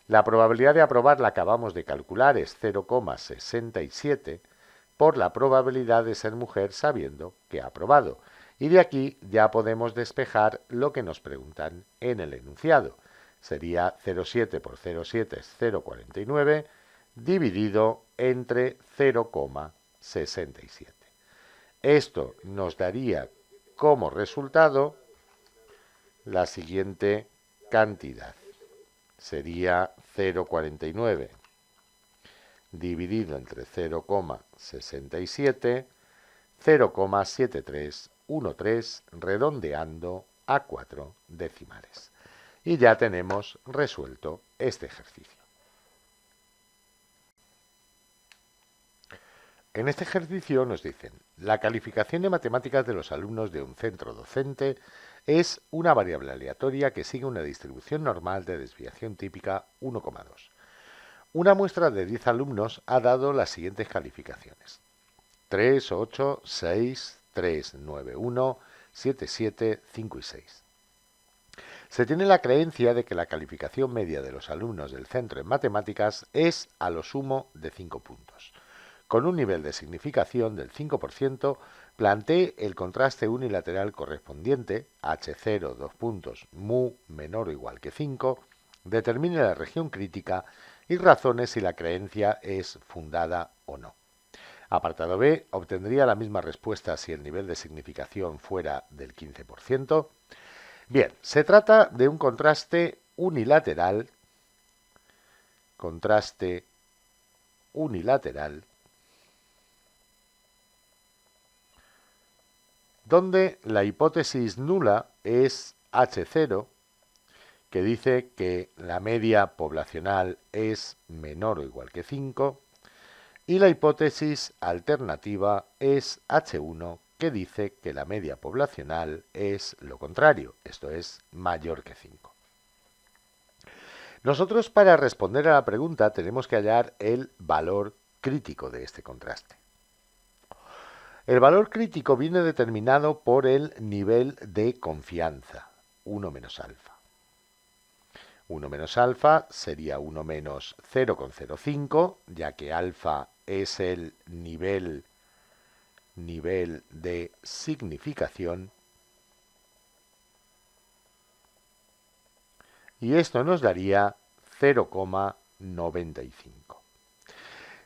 la probabilidad de aprobar la acabamos de calcular es 0,67 por la probabilidad de ser mujer sabiendo que ha aprobado. Y de aquí ya podemos despejar lo que nos preguntan en el enunciado. Sería 0,7 por 0,7 es 0,49 dividido entre 0,67. Esto nos daría como resultado la siguiente cantidad. Sería 0,49 dividido entre 0,67, 0,7313, redondeando a 4 decimales. Y ya tenemos resuelto este ejercicio. En este ejercicio nos dicen, la calificación de matemáticas de los alumnos de un centro docente es una variable aleatoria que sigue una distribución normal de desviación típica 1,2. Una muestra de 10 alumnos ha dado las siguientes calificaciones: 3, 8, 6, 3, 9, 1, 7, 7, 5 y 6. Se tiene la creencia de que la calificación media de los alumnos del centro en matemáticas es a lo sumo de 5 puntos. Con un nivel de significación del 5%, plantee el contraste unilateral correspondiente, H0, 2 puntos, mu menor o igual que 5, determine la región crítica y razone si la creencia es fundada o no. Apartado B, obtendría la misma respuesta si el nivel de significación fuera del 15%. Bien, se trata de un contraste unilateral, donde la hipótesis nula es H0, que dice que la media poblacional es menor o igual que 5, y la hipótesis alternativa es H1, que dice que la media poblacional es lo contrario, esto es mayor que 5. Nosotros para responder a la pregunta tenemos que hallar el valor crítico de este contraste. El valor crítico viene determinado por el nivel de confianza, 1 menos alfa. 1 menos alfa sería 1 menos 0,05, ya que alfa es el nivel de significación. Y esto nos daría 0,95.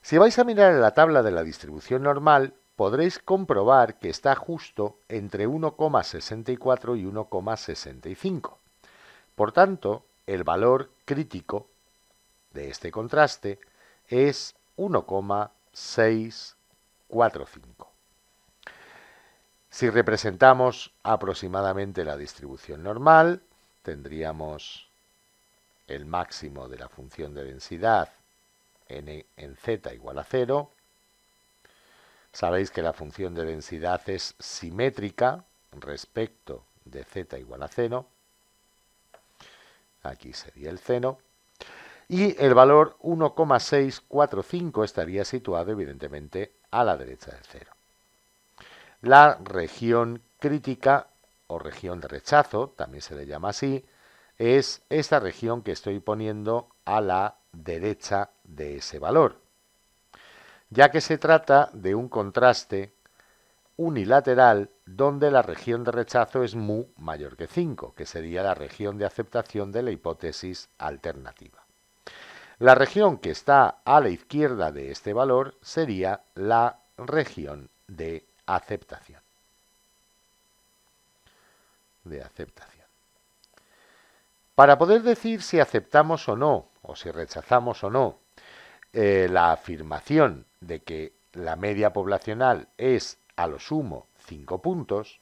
Si vais a mirar en la tabla de la distribución normal, podréis comprobar que está justo entre 1,64 y 1,65. Por tanto, el valor crítico de este contraste es 1,645. Si representamos aproximadamente la distribución normal, tendríamos el máximo de la función de densidad n en z igual a 0. Sabéis que la función de densidad es simétrica respecto de z igual a 0. Aquí sería el seno. Y el valor 1,645 estaría situado evidentemente a la derecha del 0. La región crítica o región de rechazo, también se le llama así, es esta región que estoy poniendo a la derecha de ese valor, ya que se trata de un contraste unilateral donde la región de rechazo es mu mayor que 5, que sería la región de aceptación de la hipótesis alternativa. La región que está a la izquierda de este valor sería la región de aceptación. Para poder decir si aceptamos o no, o si rechazamos o no, la afirmación de que la media poblacional es a lo sumo 5 puntos,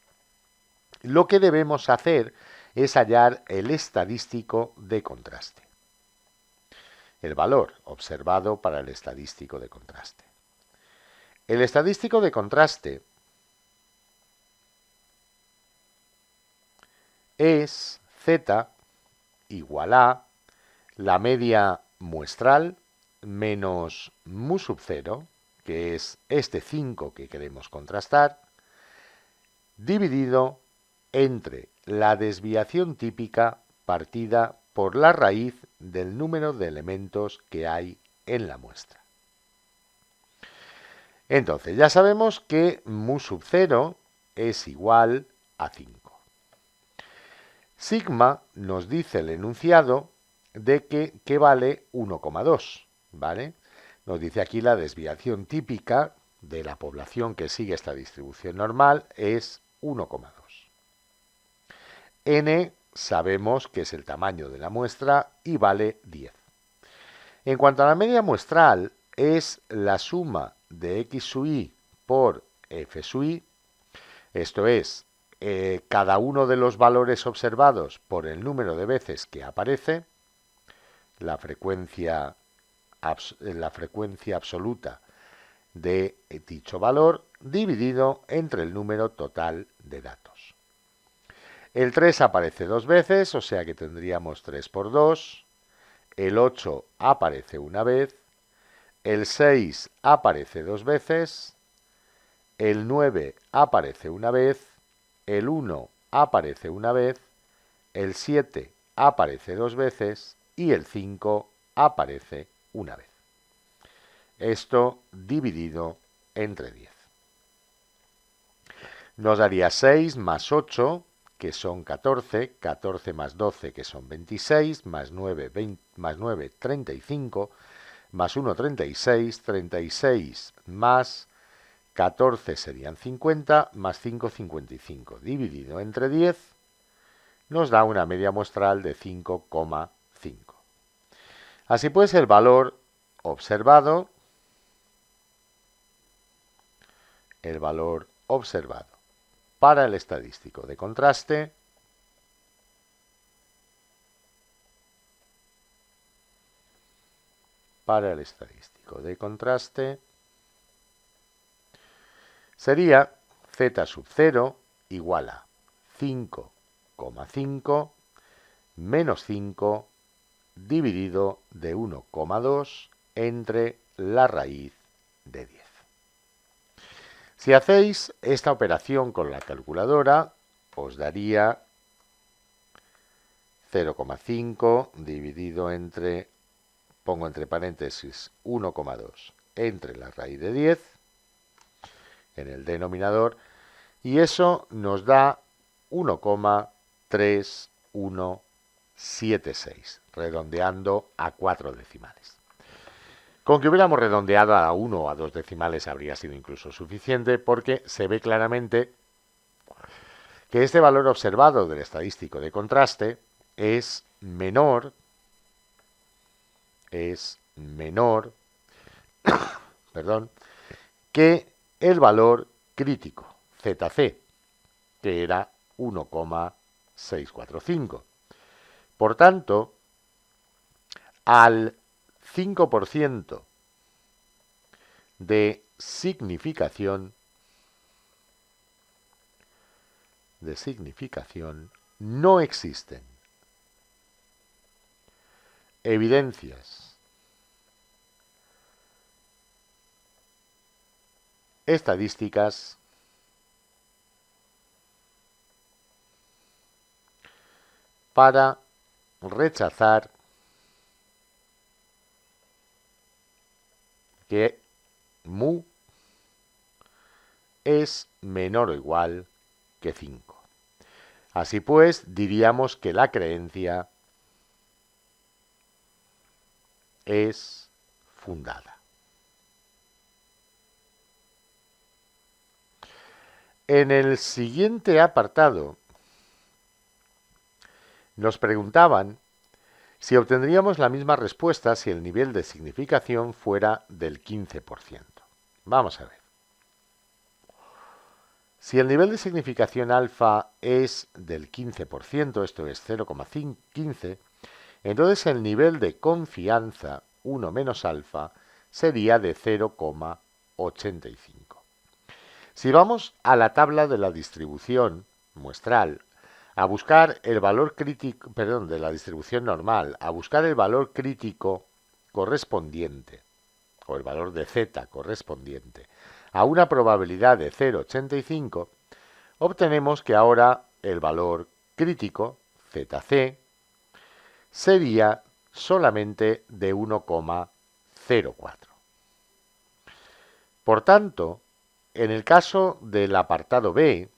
lo que debemos hacer es hallar el estadístico de contraste. El valor observado para el estadístico de contraste. El estadístico de contraste es z igual a la media muestral menos mu sub 0, que es este 5 que queremos contrastar, dividido entre la desviación típica partida por la raíz del número de elementos que hay en la muestra. Entonces, ya sabemos que mu sub 0 es igual a 5. Sigma nos dice el enunciado de que vale 1,2, ¿vale? Nos dice aquí la desviación típica de la población que sigue esta distribución normal es 1,2. N sabemos que es el tamaño de la muestra y vale 10. En cuanto a la media muestral, es la suma de x sub i por f sub i, esto es, cada uno de los valores observados por el número de veces que aparece, la frecuencia absoluta de dicho valor, dividido entre el número total de datos. El 3 aparece 2 veces, o sea que tendríamos 3 por 2. El 8 aparece una vez. El 6 aparece 2 veces. El 9 aparece una vez. El 1 aparece una vez. El 7 aparece 2 veces. Y el 5 aparece una vez. Esto dividido entre 10. Nos daría 6 más 8, que son 14, 14 más 12, que son 26, más 9, 35, más 1, 36, 36 más 14 serían 50, más 5, 55. Dividido entre 10 nos da una media muestral de 5,5. Así pues, el valor observado para el estadístico de contraste sería z sub 0 igual a 5,5 menos 5 dividido de 1,2 entre la raíz de 10. Si hacéis esta operación con la calculadora, os daría 0,5 dividido entre, pongo entre paréntesis, 1,2 entre la raíz de 10 en el denominador, y eso nos da 1,3176, redondeando a 4 decimales. Con que hubiéramos redondeado a 1 o a 2 decimales habría sido incluso suficiente, porque se ve claramente que este valor observado del estadístico de contraste es menor que el valor crítico, ZC, que era 1,645. Por tanto, al 5% de significación no existen evidencias estadísticas para rechazar que mu es menor o igual que 5. Así pues, diríamos que la creencia es fundada. En el siguiente apartado nos preguntaban si obtendríamos la misma respuesta si el nivel de significación fuera del 15%. Vamos a ver. Si el nivel de significación alfa es del 15%, esto es 0,15, entonces el nivel de confianza 1 menos alfa sería de 0,85. Si vamos a la tabla de la distribución muestral, a buscar el valor crítico, de la distribución normal, a buscar el valor crítico correspondiente, o el valor de z correspondiente, a una probabilidad de 0,85, obtenemos que ahora el valor crítico, zc, sería solamente de 1,04. Por tanto, en el caso del apartado B,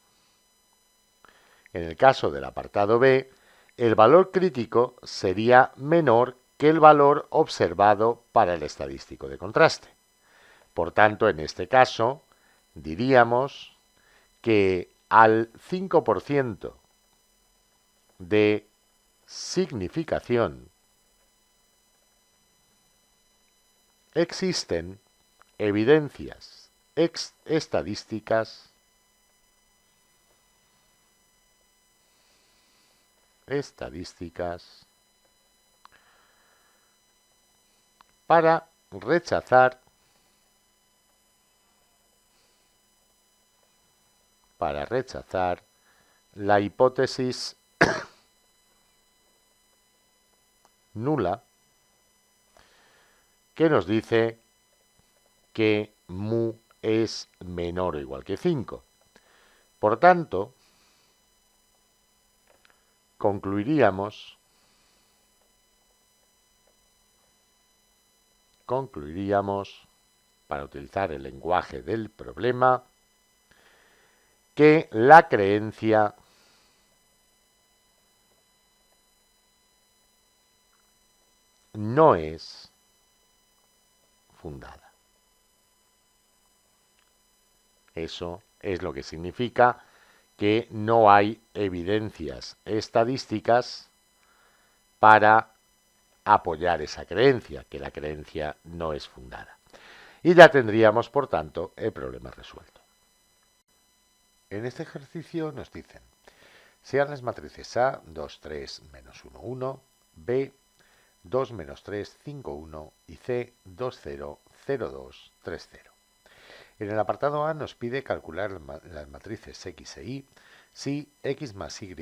el valor crítico sería menor que el valor observado para el estadístico de contraste. Por tanto, en este caso, diríamos que al 5% de significación existen evidencias estadísticas para rechazar la hipótesis nula que nos dice que mu es menor o igual que 5. Por tanto, concluiríamos para utilizar el lenguaje del problema, que la creencia no es fundada. Eso es lo que significa que no hay evidencias estadísticas para apoyar esa creencia, que la creencia no es fundada. Y ya tendríamos, por tanto, el problema resuelto. En este ejercicio nos dicen, sean las matrices A 2, 3, menos 1, 1, B 2, menos 3, 5, 1 y C 2, 0, 0, 2, 3, 0. En el apartado A nos pide calcular las matrices X e Y si X más Y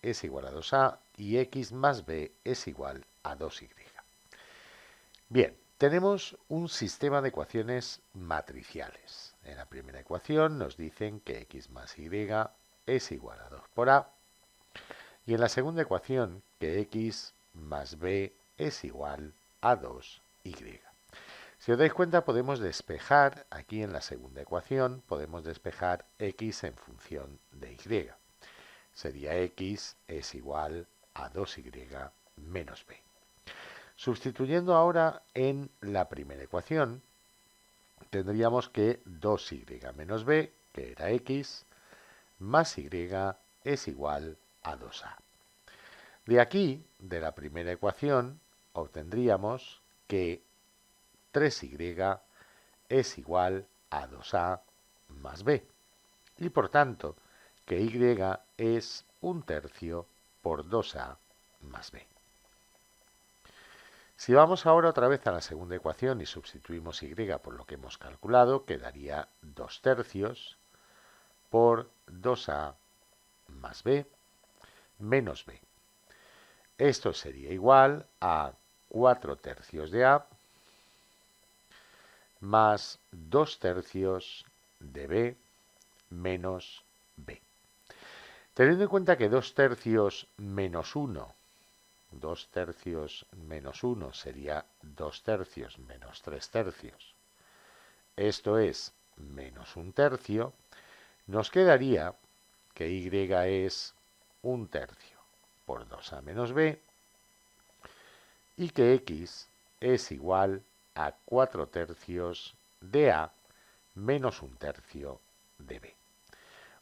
es igual a 2A y X más B es igual a 2Y. Bien, tenemos un sistema de ecuaciones matriciales. En la primera ecuación nos dicen que X más Y es igual a 2 por A. Y en la segunda ecuación que X más B es igual a 2Y. Si os dais cuenta, podemos despejar, aquí en la segunda ecuación, podemos despejar X en función de Y. Sería X es igual a 2Y menos B. Sustituyendo ahora en la primera ecuación, tendríamos que 2Y menos B, que era X, más Y es igual a 2A. De aquí, de la primera ecuación, obtendríamos que 3Y es igual a 2A más B. Y por tanto, que Y es 1/3 por 2A más B. Si vamos ahora otra vez a la segunda ecuación y sustituimos y por lo que hemos calculado, quedaría 2 tercios por 2a más b menos b. Esto sería igual a 4 tercios de a más 2 tercios de b menos b. Teniendo en cuenta que 2 tercios menos 1, 2 tercios menos 1 sería 2 tercios menos 3 tercios. Esto es menos 1 tercio. Nos quedaría que y es 1 tercio por 2a menos b y que x es igual a 4 tercios de a menos 1 tercio de b.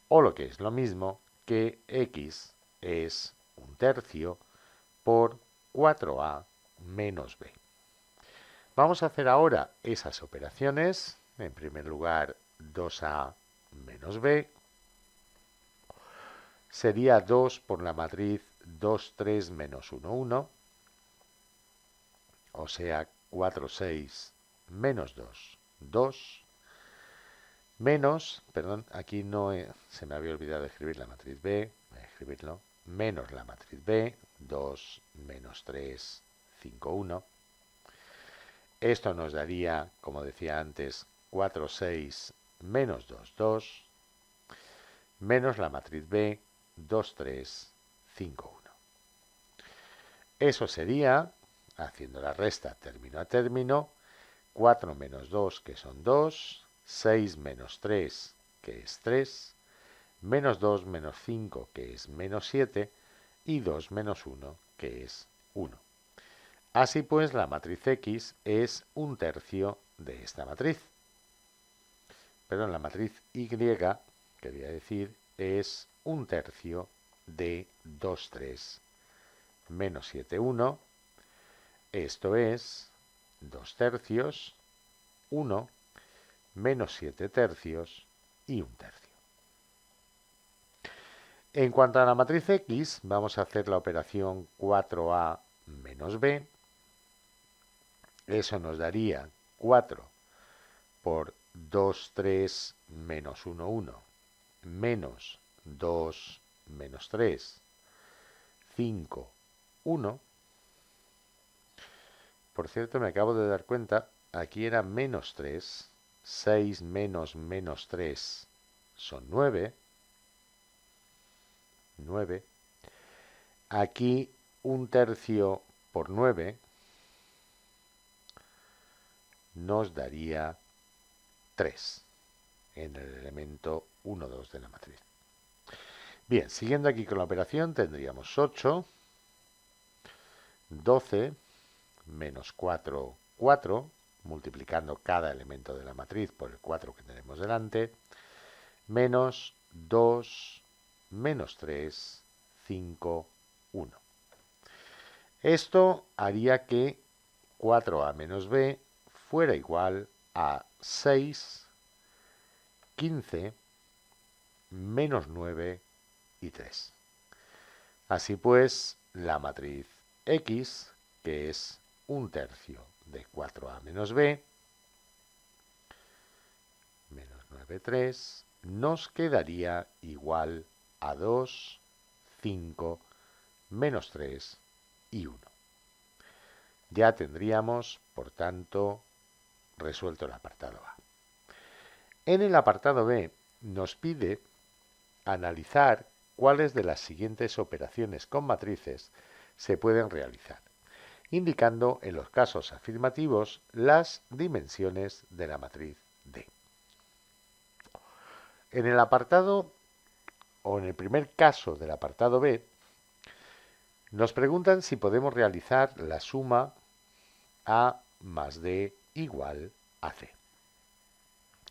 O lo que es lo mismo, que x es 1 tercio por 4a menos b. Vamos a hacer ahora esas operaciones. En primer lugar, 2a menos b sería 2 por la matriz 2, 3 menos 1, 1, o sea, 4, 6 menos 2, 2, menos, perdón, aquí no se me había olvidado escribir la matriz b, voy a escribirlo, menos la matriz b, 2 menos 3, 5, 1. Esto nos daría, como decía antes, 4, 6 menos 2, 2, menos la matriz b, 2, 3, 5, 1. Eso sería, haciendo la resta término a término, 4 menos 2, que son 2, 6 menos 3, que es 3, menos 2 menos 5, que es menos 7, y 2 menos 1, que es 1. Así pues, la matriz X es 1 tercio de esta matriz. Pero la matriz Y, quería decir, es 1 tercio de 2, 3, menos 7, 1. Esto es 2 tercios, 1, menos 7 tercios y 1 tercio. En cuanto a la matriz X, vamos a hacer la operación 4a menos b. Eso nos daría 4 por 2, 3 menos 1, 1, menos 2 menos 3, 5, 1. Por cierto, me acabo de dar cuenta, aquí era menos 3, 6 menos menos 3 son 9, 9. Aquí 1 tercio por 9 nos daría 3 en el elemento 1, 2 de la matriz. Bien, siguiendo aquí con la operación tendríamos 8, 12, menos 4, 4, multiplicando cada elemento de la matriz por el 4 que tenemos delante, menos 2, menos 3, 5, 1. Esto haría que 4a menos b fuera igual a 6, 15, menos 9 y 3. Así pues, la matriz X, que es 1 tercio de 4a menos b, menos 9, 3, nos quedaría igual a 2, 5, menos 3 y 1. Ya tendríamos, por tanto, resuelto el apartado A. En el apartado B nos pide analizar cuáles de las siguientes operaciones con matrices se pueden realizar, indicando en los casos afirmativos las dimensiones de la matriz D. En el apartado, o en el primer caso del apartado B, nos preguntan si podemos realizar la suma A más D igual a C.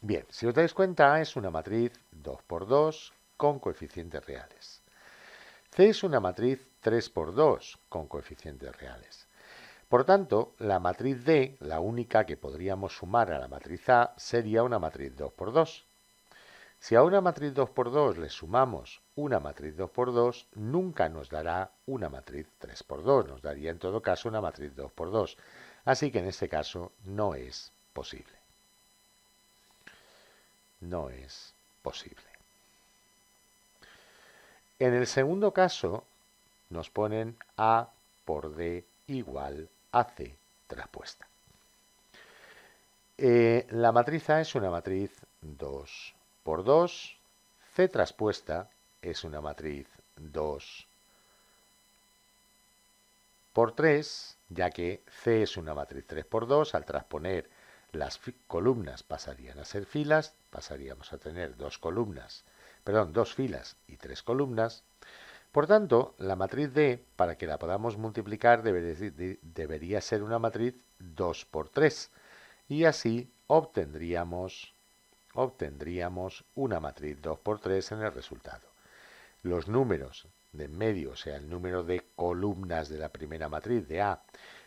Bien, si os dais cuenta, A es una matriz 2 por 2 con coeficientes reales. C es una matriz 3 por 2 con coeficientes reales. Por tanto, la matriz D, la única que podríamos sumar a la matriz A, sería una matriz 2 por 2. Si a una matriz 2 por 2 le sumamos una matriz 2 por 2, nunca nos dará una matriz 3 por 2, nos daría en todo caso una matriz 2 por 2. Así que en este caso no es posible. No es posible. En el segundo caso nos ponen A por D igual a C traspuesta. La matriz A es una matriz 2 por 2, C traspuesta es una matriz 2 por 3, ya que C es una matriz 3 por 2, al transponer las columnas pasarían a ser filas, pasaríamos a tener dos filas y 3 columnas. Por tanto, la matriz D, para que la podamos multiplicar, debería ser una matriz 2 por 3, y así obtendríamos una matriz 2 por 3 en el resultado. Los números de en medio, o sea, el número de columnas de la primera matriz de A,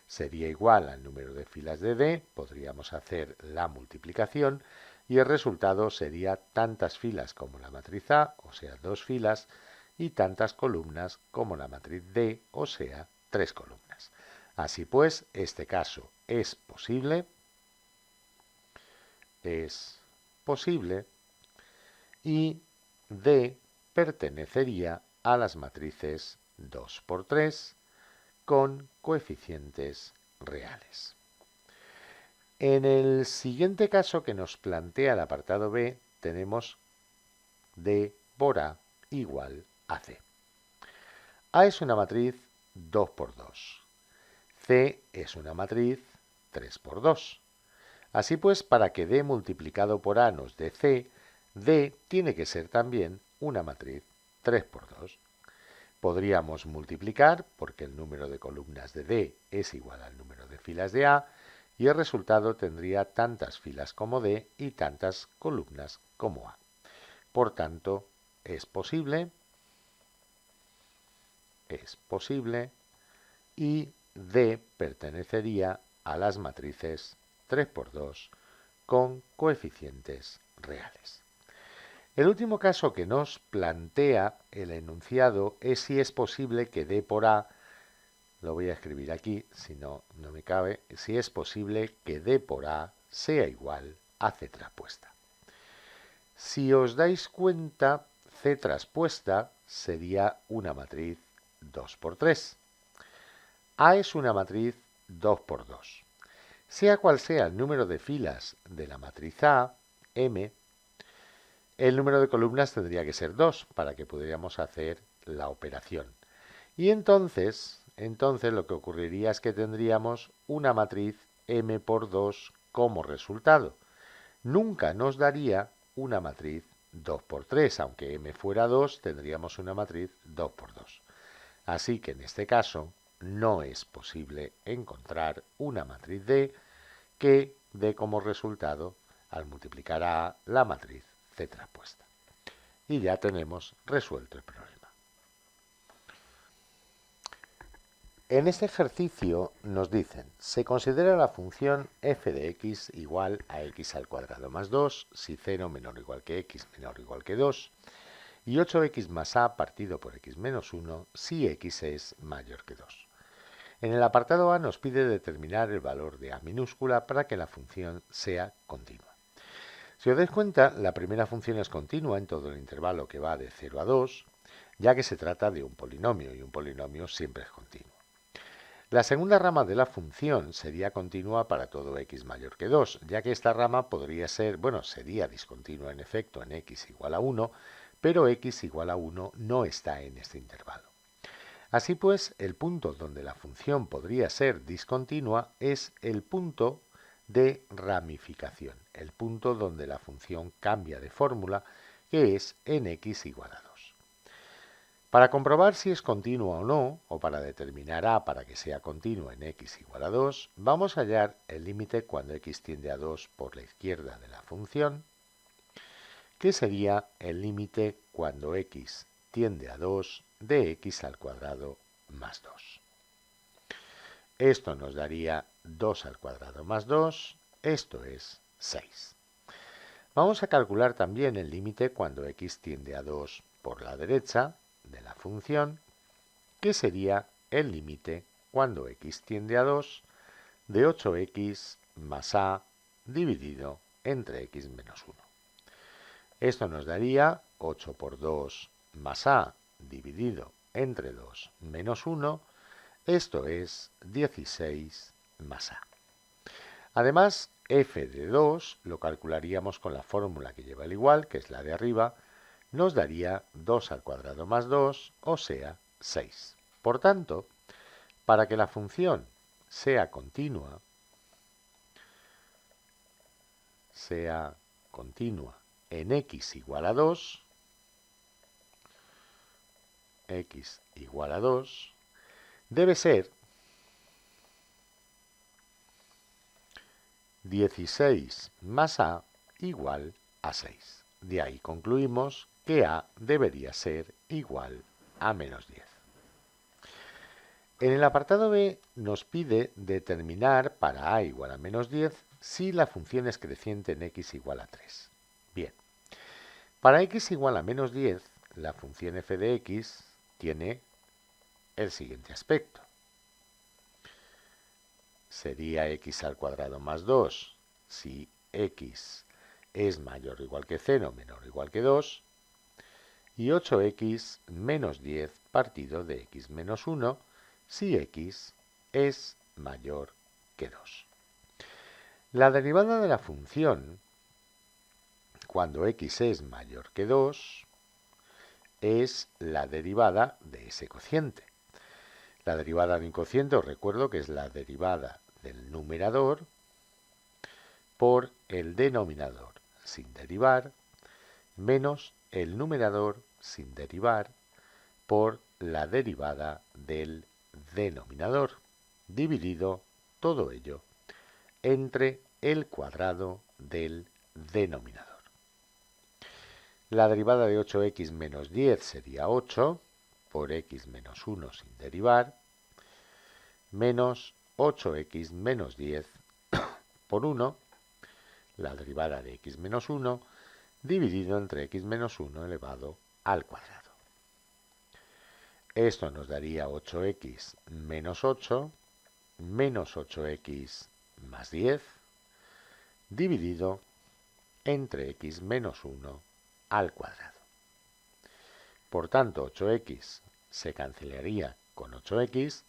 sería igual al número de filas de D, podríamos hacer la multiplicación, y el resultado sería tantas filas como la matriz A, o sea, 2 filas, y tantas columnas como la matriz D, o sea, 3 columnas. Así pues, este caso es posible, y D pertenecería a las matrices 2 por 3 con coeficientes reales. En el siguiente caso que nos plantea el apartado B, tenemos D por A igual a C. A es una matriz 2 por 2. C es una matriz 3 por 2. Así pues, para que D multiplicado por A nos dé C, D tiene que ser también una matriz 3 por 2. Podríamos multiplicar, porque el número de columnas de D es igual al número de filas de A, y el resultado tendría tantas filas como D y tantas columnas como A. Por tanto, es posible, y D pertenecería a las matrices 3 por 2 con coeficientes reales. El último caso que nos plantea el enunciado es si es posible que D por A, lo voy a escribir aquí, si no, no me cabe, si es posible que D por A sea igual a C traspuesta. Si os dais cuenta, C traspuesta sería una matriz 2 por 3. A es una matriz 2 por 2. Sea cual sea el número de filas de la matriz A, M, el número de columnas tendría que ser 2 para que pudiéramos hacer la operación. Y entonces lo que ocurriría es que tendríamos una matriz M por 2 como resultado. Nunca nos daría una matriz 2 por 3, aunque M fuera 2, tendríamos una matriz 2 por 2. Así que en este caso no es posible encontrar una matriz D que dé como resultado, al multiplicar a la matriz C traspuesta. Y ya tenemos resuelto el problema. En este ejercicio nos dicen, se considera la función f de x igual a x al cuadrado más 2 si 0 menor o igual que x menor o igual que 2 y 8x más a partido por x menos 1 si x es mayor que 2. En el apartado A nos pide determinar el valor de a minúscula para que la función sea continua. Si os dais cuenta, la primera función es continua en todo el intervalo que va de 0 a 2, ya que se trata de un polinomio y un polinomio siempre es continuo. La segunda rama de la función sería continua para todo x mayor que 2, ya que esta rama sería discontinua en efecto en x igual a 1, pero x igual a 1 no está en este intervalo. Así pues, el punto donde la función podría ser discontinua es el punto de ramificación, el punto donde la función cambia de fórmula, que es en x igual a 2. Para comprobar si es continua o no, o para determinar a para que sea continua en x igual a 2, vamos a hallar el límite cuando x tiende a 2 por la izquierda de la función, que sería el límite cuando x tiende a 2 de x al cuadrado más 2. Esto nos daría 2 al cuadrado más 2, esto es 6. Vamos a calcular también el límite cuando x tiende a 2 por la derecha de la función, que sería el límite cuando x tiende a 2 de 8x más a dividido entre x menos 1. Esto nos daría 8 por 2 más a dividido entre 2 menos 1, esto es 16 más a. Además, f de 2 lo calcularíamos con la fórmula que lleva el igual, que es la de arriba, nos daría 2 al cuadrado más 2, o sea, 6. Por tanto, para que la función sea continua en x igual a 2, debe ser 16 más a igual a 6. De ahí concluimos que a debería ser igual a menos 10. En el apartado B nos pide determinar para a igual a menos 10 si la función es creciente en x igual a 3. Bien, para x igual a menos 10, la función f de x tiene el siguiente aspecto. Sería x al cuadrado más 2 si x es mayor o igual que 0, menor o igual que 2, y 8x menos 10 partido de x menos 1 si x es mayor que 2. La derivada de la función cuando x es mayor que 2 es la derivada de ese cociente. La derivada de un cociente, os recuerdo que es la derivada del numerador por el denominador sin derivar menos el numerador sin derivar por la derivada del denominador, dividido todo ello entre el cuadrado del denominador. La derivada de 8x menos 10 sería 8 por x menos 1 sin derivar, menos 8x menos 10 por 1, la derivada de x menos 1, dividido entre x menos 1 elevado al cuadrado. Esto nos daría 8x menos 8, menos 8x más 10, dividido entre x menos 1 al cuadrado. Por tanto, 8x se cancelaría con 8x,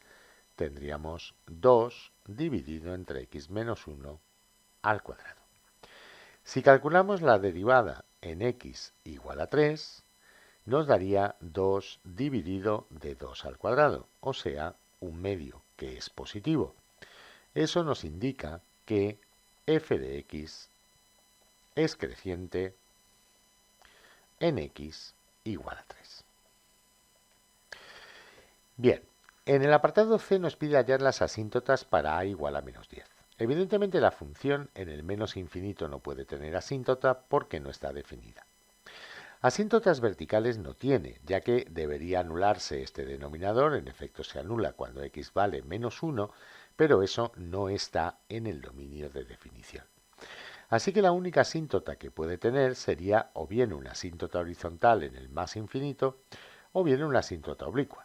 tendríamos 2 dividido entre x menos 1 al cuadrado. Si calculamos la derivada en x igual a 3, nos daría 2 dividido de 2 al cuadrado, o sea, un medio, que es positivo. Eso nos indica que f de x es creciente en x igual a 3. Bien, en el apartado C nos pide hallar las asíntotas para a igual a menos 10. Evidentemente la función en el menos infinito no puede tener asíntota porque no está definida. Asíntotas verticales no tiene, ya que debería anularse este denominador, en efecto se anula cuando x vale menos 1, pero eso no está en el dominio de definición. Así que la única asíntota que puede tener sería o bien una asíntota horizontal en el más infinito, o bien una asíntota oblicua.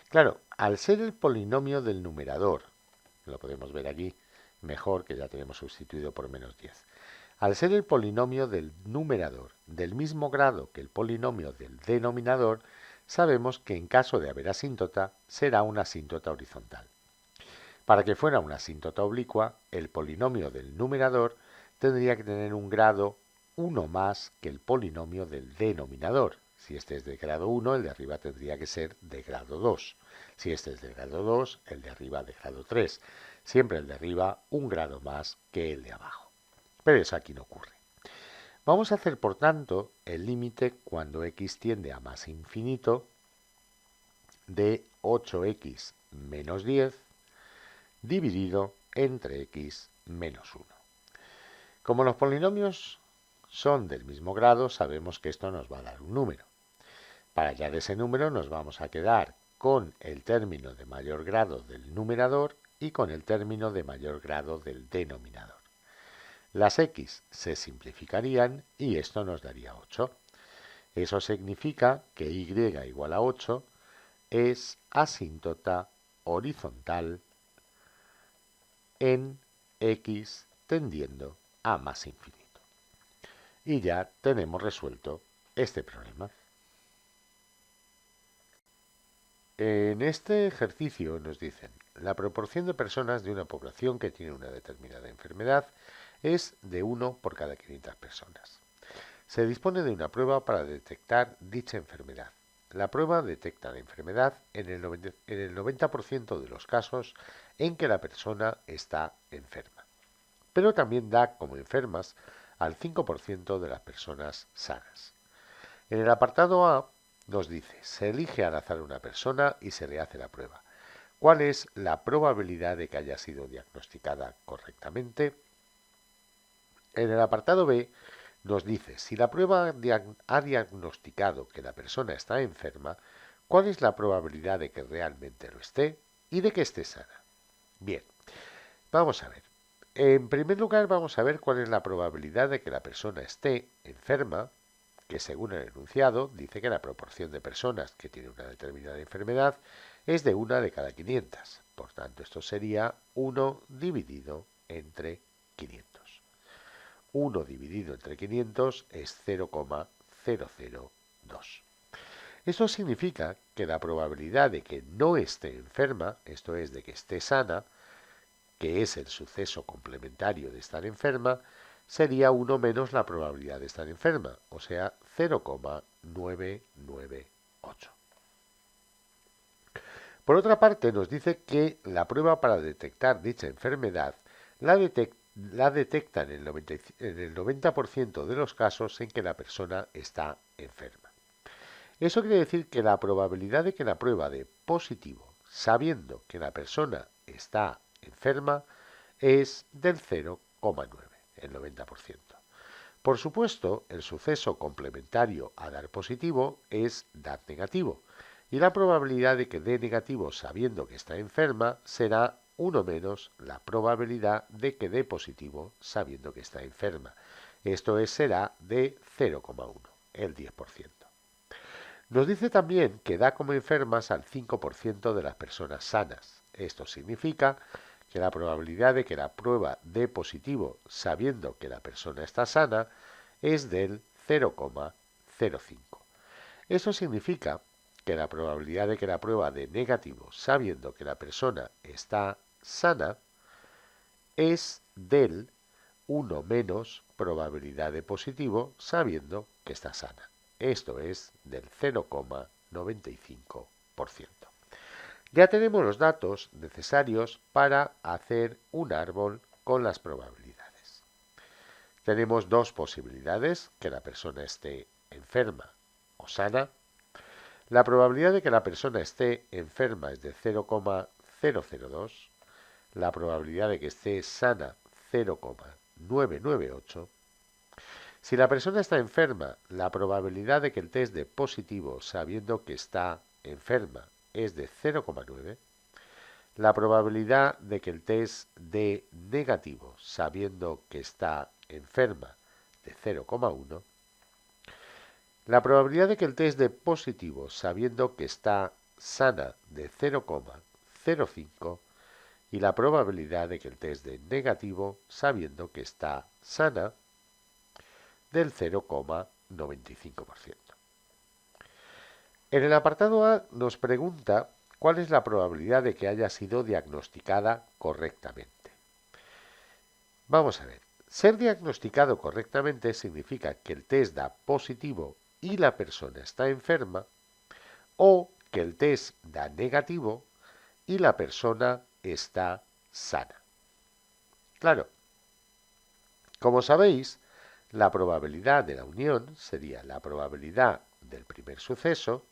Claro, al ser el polinomio del numerador, lo podemos ver aquí mejor que ya tenemos sustituido por menos 10. Al ser el polinomio del numerador del mismo grado que el polinomio del denominador, sabemos que en caso de haber asíntota, será una asíntota horizontal. Para que fuera una asíntota oblicua, el polinomio del numerador tendría que tener un grado 1 más que el polinomio del denominador. Si este es de grado 1, el de arriba tendría que ser de grado 2. Si este es de grado 2, el de arriba de grado 3. Siempre el de arriba un grado más que el de abajo. Pero eso aquí no ocurre. Vamos a hacer, por tanto, el límite cuando x tiende a más infinito de 8x menos 10 dividido entre x menos 1. Como los polinomios son del mismo grado, sabemos que esto nos va a dar un número. Para hallar ese número nos vamos a quedar con el término de mayor grado del numerador y con el término de mayor grado del denominador. Las x se simplificarían y esto nos daría 8. Eso significa que y igual a 8 es asíntota horizontal en x tendiendo a más infinito. Y ya tenemos resuelto este problema. En este ejercicio nos dicen, la proporción de personas de una población que tiene una determinada enfermedad es de 1 por cada 500 personas. Se dispone de una prueba para detectar dicha enfermedad. La prueba detecta la enfermedad en el 90% de los casos en que la persona está enferma, pero también da como enfermas al 5% de las personas sanas. En el apartado A nos dice, se elige al azar una persona y se le hace la prueba. ¿Cuál es la probabilidad de que haya sido diagnosticada correctamente? En el apartado B nos dice, si la prueba ha diagnosticado que la persona está enferma, ¿cuál es la probabilidad de que realmente lo esté y de que esté sana? Bien, vamos a ver. En primer lugar, vamos a ver cuál es la probabilidad de que la persona esté enferma, que según el enunciado dice que la proporción de personas que tienen una determinada enfermedad es de 1 de cada 500. Por tanto, esto sería 1 dividido entre 500. 1 dividido entre 500 es 0,002. Eso significa que la probabilidad de que no esté enferma, esto es, de que esté sana, que es el suceso complementario de estar enferma, sería 1 menos la probabilidad de estar enferma, o sea, 0,998. Por otra parte, nos dice que la prueba para detectar dicha enfermedad la detecta en el 90% de los casos en que la persona está enferma. Eso quiere decir que la probabilidad de que la prueba dé positivo, sabiendo que la persona está enferma, es del 0,9, el 90%. Por supuesto, el suceso complementario a dar positivo es dar negativo, y la probabilidad de que dé negativo sabiendo que está enferma será 1 menos la probabilidad de que dé positivo sabiendo que está enferma. Esto será de 0,1, el 10%. Nos dice también que da como enfermas al 5% de las personas sanas. Esto significa que la probabilidad de que la prueba dé positivo sabiendo que la persona está sana es del 0,05. Eso significa que la probabilidad de que la prueba dé negativo sabiendo que la persona está sana es del 1 menos probabilidad de positivo sabiendo que está sana. Esto es del 0,95%. Ya tenemos los datos necesarios para hacer un árbol con las probabilidades. Tenemos dos posibilidades, que la persona esté enferma o sana. La probabilidad de que la persona esté enferma es de 0,002. La probabilidad de que esté sana 0,998. Si la persona está enferma, la probabilidad de que el test dé positivo sabiendo que está enferma es de 0,9. La probabilidad de que el test dé negativo sabiendo que está enferma de 0,1. La probabilidad de que el test dé positivo sabiendo que está sana de 0,05 y la probabilidad de que el test dé negativo sabiendo que está sana del 0,95%. En el apartado A nos pregunta cuál es la probabilidad de que haya sido diagnosticada correctamente. Vamos a ver. Ser diagnosticado correctamente significa que el test da positivo y la persona está enferma, o que el test da negativo y la persona está sana. Claro, como sabéis, la probabilidad de la unión sería la probabilidad del primer suceso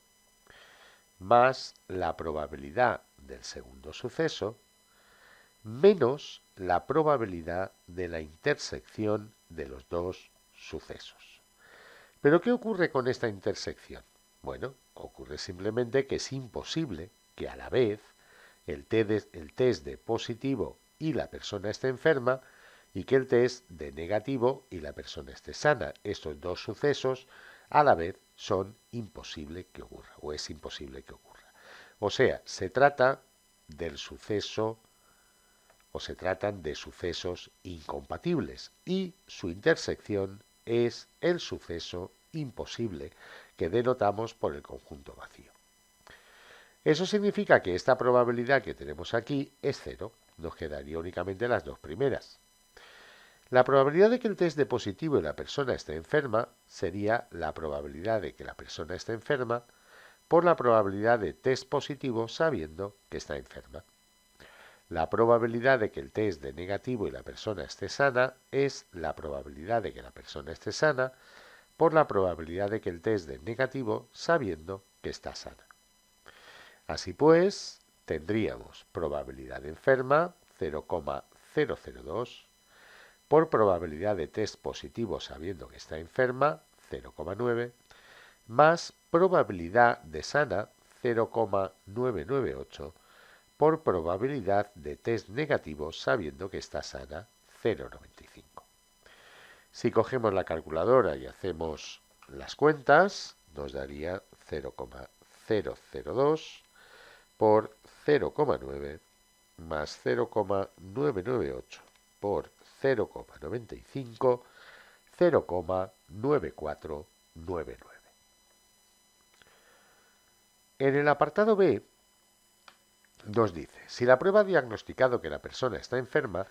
más la probabilidad del segundo suceso menos la probabilidad de la intersección de los dos sucesos. ¿Pero qué ocurre con esta intersección? Bueno, ocurre simplemente que es imposible que a la vez el test de positivo y la persona esté enferma y que el test dé negativo y la persona esté sana. Estos dos sucesos a la vez son imposible que ocurra o es imposible que ocurra. O sea, se trata del suceso o se tratan de sucesos incompatibles y su intersección es el suceso imposible que denotamos por el conjunto vacío. Eso significa que esta probabilidad que tenemos aquí es cero. Nos quedaría únicamente las dos primeras. La probabilidad de que el test dé positivo y la persona esté enferma sería la probabilidad de que la persona esté enferma por la probabilidad de test positivo sabiendo que está enferma. La probabilidad de que el test dé negativo y la persona esté sana es la probabilidad de que la persona esté sana por la probabilidad de que el test dé negativo sabiendo que está sana. Así pues, tendríamos probabilidad enferma 0,002 por probabilidad de test positivo sabiendo que está enferma 0,9 más probabilidad de sana 0,998 por probabilidad de test negativo sabiendo que está sana 0,95. Si cogemos la calculadora y hacemos las cuentas, nos daría 0,002 por 0,9 más 0,998 por 0,95, 0,9499. En el apartado B nos dice, si la prueba ha diagnosticado que la persona está enferma,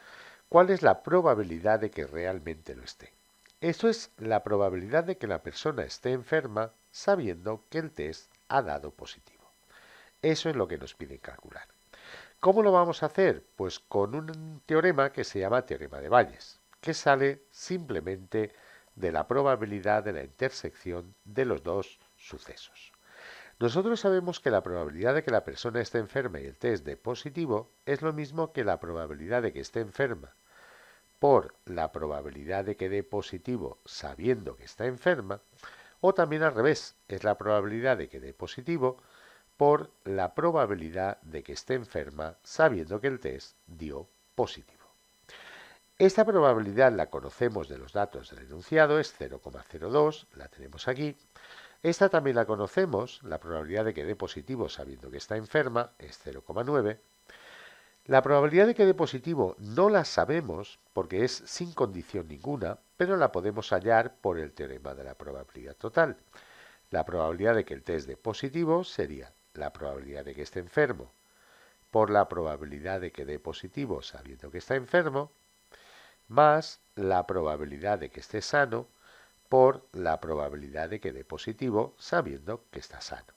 ¿cuál es la probabilidad de que realmente lo esté? Eso es la probabilidad de que la persona esté enferma sabiendo que el test ha dado positivo. Eso es lo que nos piden calcular. ¿Cómo lo vamos a hacer? Pues con un teorema que se llama teorema de Bayes, que sale simplemente de la probabilidad de la intersección de los dos sucesos. Nosotros sabemos que la probabilidad de que la persona esté enferma y el test dé positivo es lo mismo que la probabilidad de que esté enferma por la probabilidad de que dé positivo sabiendo que está enferma, o también al revés, es la probabilidad de que dé positivo por la probabilidad de que esté enferma sabiendo que el test dio positivo. Esta probabilidad la conocemos de los datos del enunciado, es 0,02, la tenemos aquí. Esta también la conocemos, la probabilidad de que dé positivo sabiendo que está enferma es 0,9. La probabilidad de que dé positivo no la sabemos porque es sin condición ninguna, pero la podemos hallar por el teorema de la probabilidad total. La probabilidad de que el test dé positivo sería la probabilidad de que esté enfermo por la probabilidad de que dé positivo sabiendo que está enfermo, más la probabilidad de que esté sano por la probabilidad de que dé positivo sabiendo que está sano.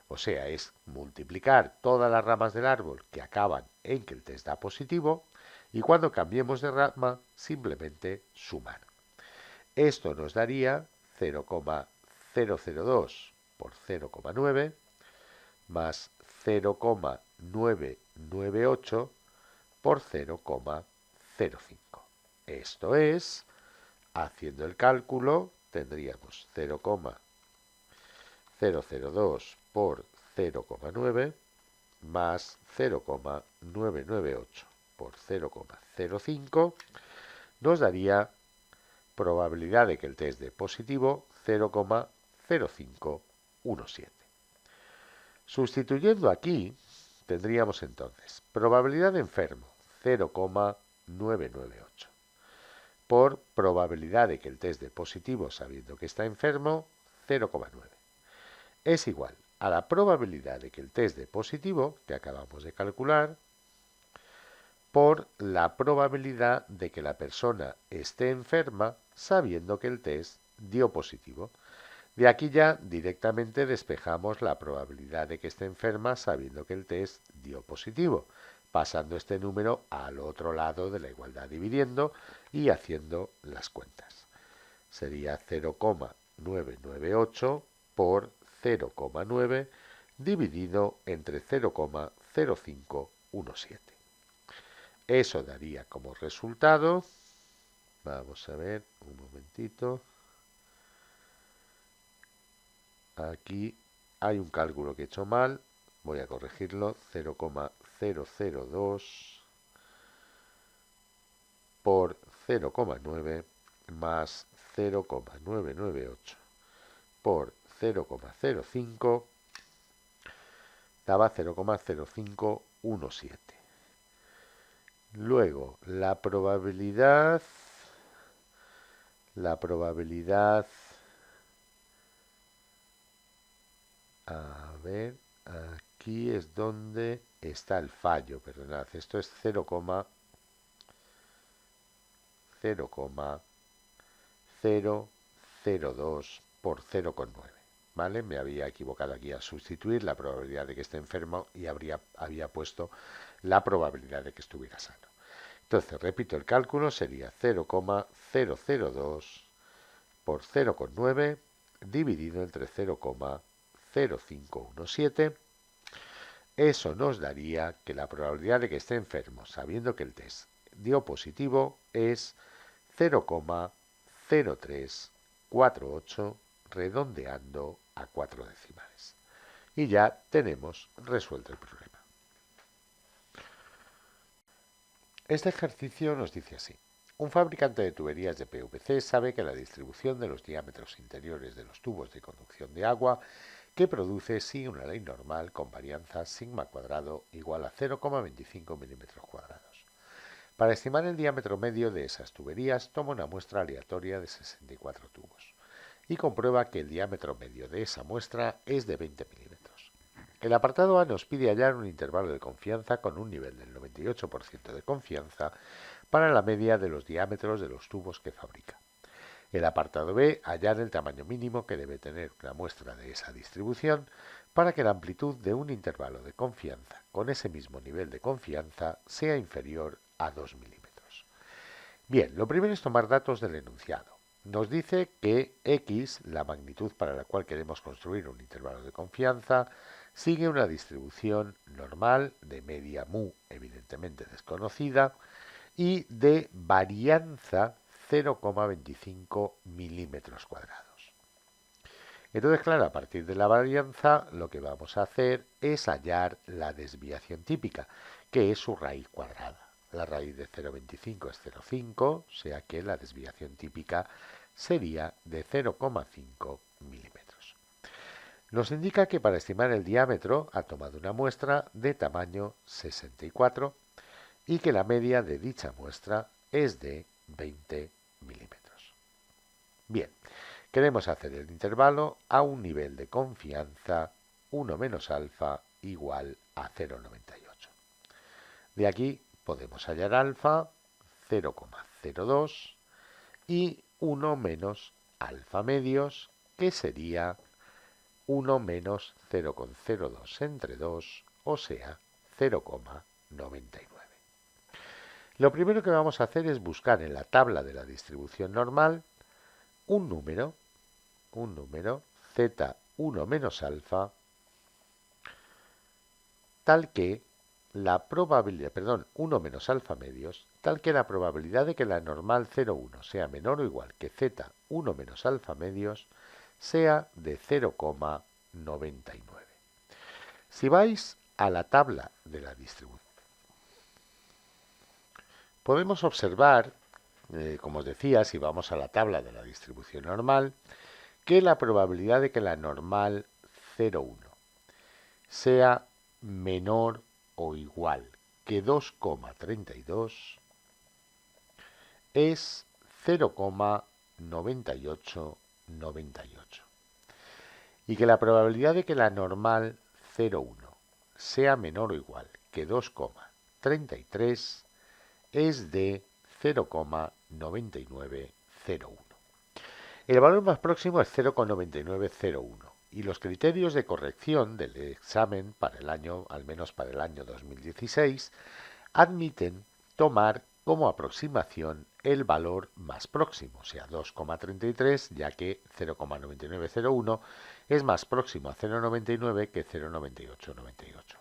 O sea, es multiplicar todas las ramas del árbol que acaban en que el test da positivo y cuando cambiemos de rama simplemente sumar. Esto nos daría 0,002 por 0,9 más 0,998 por 0,05. Esto es, haciendo el cálculo, tendríamos 0,002 por 0,9 más 0,998 por 0,05 nos daría probabilidad de que el test dé positivo 0,0517. Sustituyendo aquí, tendríamos entonces probabilidad de enfermo 0,998 por probabilidad de que el test dé positivo sabiendo que está enfermo 0,9. Es igual a la probabilidad de que el test dé positivo, que acabamos de calcular, por la probabilidad de que la persona esté enferma sabiendo que el test dio positivo. De aquí ya directamente despejamos la probabilidad de que esté enferma sabiendo que el test dio positivo, pasando este número al otro lado de la igualdad dividiendo y haciendo las cuentas. Sería 0,998 por 0,9 dividido entre 0,0517. Eso daría como resultado, vamos a ver un momentito, aquí hay un cálculo que he hecho mal, voy a corregirlo, 0,002 por 0,9 más 0,998 por 0,05 daba 0,0517. Luego, la probabilidad, a ver, aquí es donde está el fallo, perdonad, esto es 0,002 por 0,9. ¿Vale? Me había equivocado aquí al sustituir la probabilidad de que esté enfermo y había puesto la probabilidad de que estuviera sano. Entonces, repito el cálculo, sería 0,002 por 0,9 dividido entre 0,0517. Eso nos daría que la probabilidad de que esté enfermo, sabiendo que el test dio positivo, es 0,0348, redondeando a 4 decimales. Y ya tenemos resuelto el problema. Este ejercicio nos dice así. Un fabricante de tuberías de PVC sabe que la distribución de los diámetros interiores de los tubos de conducción de agua que produce sigue una ley normal con varianza sigma cuadrado igual a 0,25 milímetros cuadrados. Para estimar el diámetro medio de esas tuberías, toma una muestra aleatoria de 64 tubos y comprueba que el diámetro medio de esa muestra es de 20 milímetros. El apartado A nos pide hallar un intervalo de confianza con un nivel del 98% de confianza para la media de los diámetros de los tubos que fabrica. El apartado B, hallar el tamaño mínimo que debe tener una muestra de esa distribución para que la amplitud de un intervalo de confianza con ese mismo nivel de confianza sea inferior a 2 milímetros. Bien, lo primero es tomar datos del enunciado. Nos dice que X, la magnitud para la cual queremos construir un intervalo de confianza, sigue una distribución normal de media mu, evidentemente desconocida, y de varianza 0,25 milímetros cuadrados. Entonces, claro, a partir de la varianza lo que vamos a hacer es hallar la desviación típica, que es su raíz cuadrada. La raíz de 0,25 es 0,5, o sea que la desviación típica sería de 0,5 milímetros. Nos indica que para estimar el diámetro ha tomado una muestra de tamaño 64 y que la media de dicha muestra es de 20 milímetros. Bien, queremos hacer el intervalo a un nivel de confianza 1 menos alfa igual a 0,98. De aquí podemos hallar alfa 0,02 y 1 menos alfa medios, que sería 1 menos 0,02 entre 2, o sea, 0,99. Lo primero que vamos a hacer es buscar en la tabla de la distribución normal un número z1 menos alfa, tal que la probabilidad, 1 menos alfa medios, tal que la probabilidad de que la normal 0,1 sea menor o igual que z1 menos alfa medios sea de 0,99. Si vais a la tabla de la distribución, podemos observar, como os decía, si vamos a la tabla de la distribución normal, que la probabilidad de que la normal 0,1 sea menor o igual que 2,32 es 0,9898 y que la probabilidad de que la normal 0,1 sea menor o igual que 2,33 es de 0,9901. El valor más próximo es 0,9901 y los criterios de corrección del examen para el año, al menos para el año 2016, admiten tomar como aproximación el valor más próximo, o sea 2,33, ya que 0,9901 es más próximo a 0,99 que 0,9898.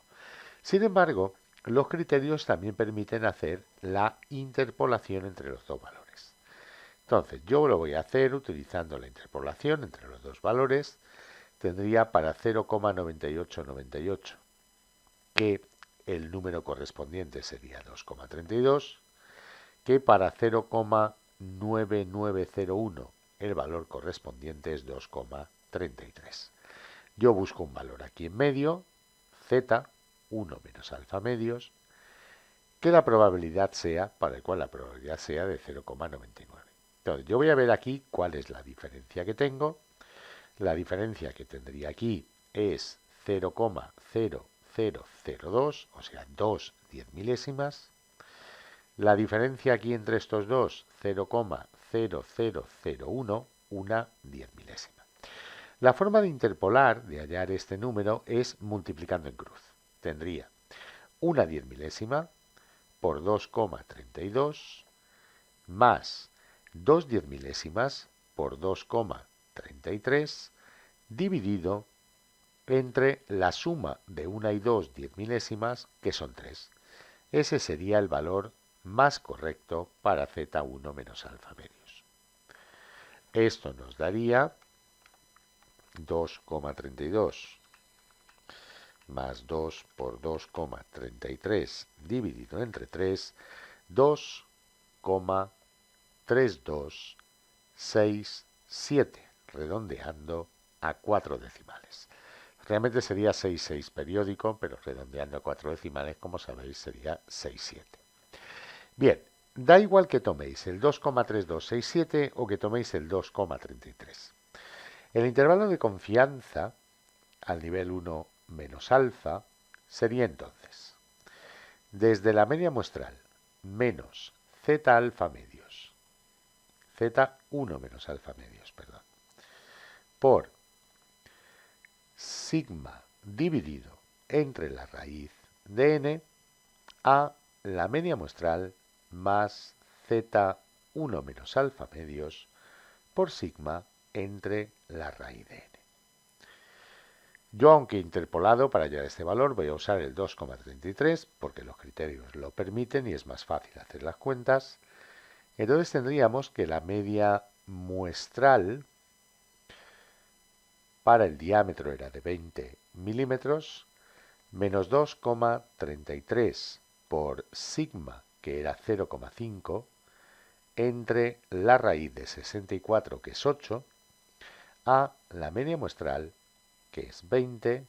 Sin embargo, los criterios también permiten hacer la interpolación entre los dos valores. Entonces, yo lo voy a hacer utilizando la interpolación entre los dos valores. Tendría para 0,9898 que el número correspondiente sería 2,32 que para 0,9901 el valor correspondiente es 2,33. Yo busco un valor aquí en medio, z, 1 menos alfa medios, que la probabilidad sea, para el cual la probabilidad sea de 0,99. Entonces, yo voy a ver aquí cuál es la diferencia que tengo. La diferencia que tendría aquí es 0,0002, o sea, 2 10 milésimas. La diferencia aquí entre estos dos, 0,0001, una 10 milésima. La forma de interpolar, de hallar este número, es multiplicando en cruz. Tendría una 10 milésima por 2,32 más 2 10 milésimas por 2,33 dividido entre la suma de 1 y 2 10 milésimas, que son 3. Ese sería el valor más correcto para z1 menos alfa medios. Esto nos daría 2,32 más 2 por 2,33 dividido entre 3, 2,3267, redondeando a 4 decimales. Realmente sería 66 periódico, pero redondeando a 4 decimales, como sabéis, sería 67. Bien, da igual que toméis el 2,3267 o que toméis el 2,33. El intervalo de confianza al nivel 1 menos alfa sería entonces desde la media muestral menos z alfa medios, z1 menos alfa medios, perdón, por sigma dividido entre la raíz de n a la media muestral más z1 menos alfa medios por sigma entre la raíz de n. Yo, aunque interpolado para hallar este valor, voy a usar el 2,33 porque los criterios lo permiten y es más fácil hacer las cuentas. Entonces tendríamos que la media muestral para el diámetro era de 20 milímetros, menos 2,33 por sigma, que era 0,5, entre la raíz de 64, que es 8, a la media muestral, que es 20,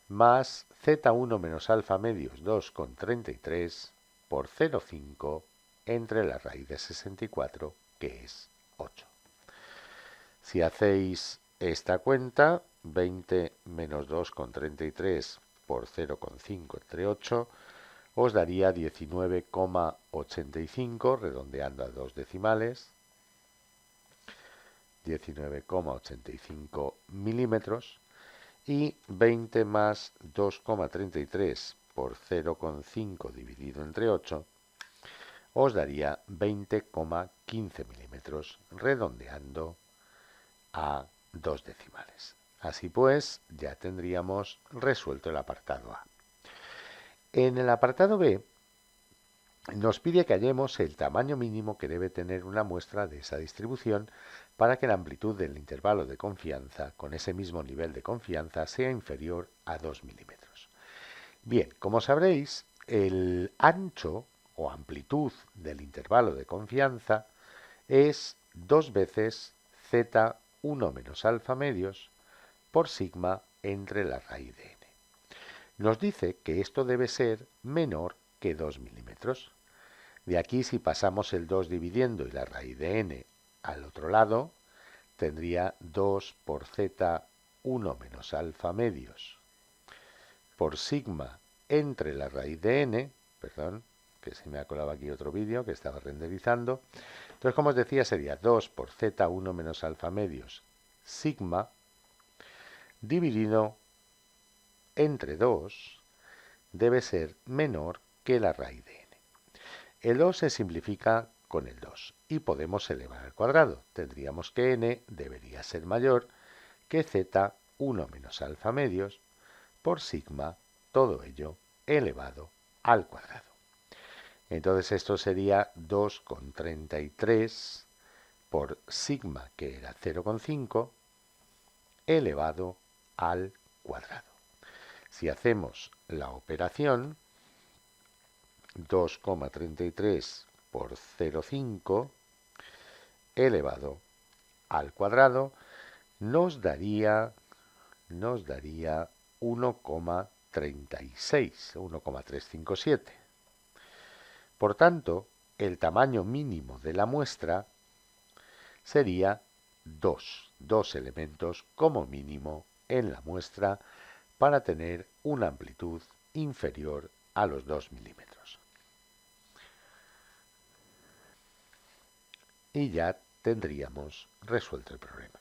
más z1 menos alfa medios 2,33 por 0,5 entre la raíz de 64, que es 8. Si hacéis esta cuenta, 20 menos 2,33 por 0,5 entre 8, os daría 19,85, redondeando a 2 decimales, 19,85 milímetros, y 20 más 2,33 por 0,5 dividido entre 8 os daría 20,15 milímetros, redondeando a 2 decimales. Así pues, ya tendríamos resuelto el apartado A. En el apartado B nos pide que hallemos el tamaño mínimo que debe tener una muestra de esa distribución para que la amplitud del intervalo de confianza con ese mismo nivel de confianza sea inferior a 2 milímetros. Bien, como sabréis, el ancho o amplitud del intervalo de confianza es 2 veces z1 menos alfa medios por sigma entre la raíz de n. Nos dice que esto debe ser menor que 2 milímetros. De aquí, si pasamos el 2 dividiendo y la raíz de n al otro lado, tendría 2 por z1 menos alfa medios por sigma entre la raíz de n, perdón, que se me ha colado aquí otro vídeo que estaba renderizando. Entonces, como os decía, sería 2 por z1 menos alfa medios sigma dividido entre 2 debe ser menor que la raíz de n. El 2 se simplifica con el 2 y podemos elevar al cuadrado. Tendríamos que n debería ser mayor que z1 menos alfa medios por sigma, todo ello elevado al cuadrado. Entonces esto sería 2,33 por sigma, que era 0,5, elevado al cuadrado. Si hacemos la operación, 2,33 por 0,5 elevado al cuadrado nos daría 1,36, 1,357. Por tanto, el tamaño mínimo de la muestra sería 2 elementos como mínimo en la muestra para tener una amplitud inferior a los 2 milímetros. Y ya tendríamos resuelto el problema.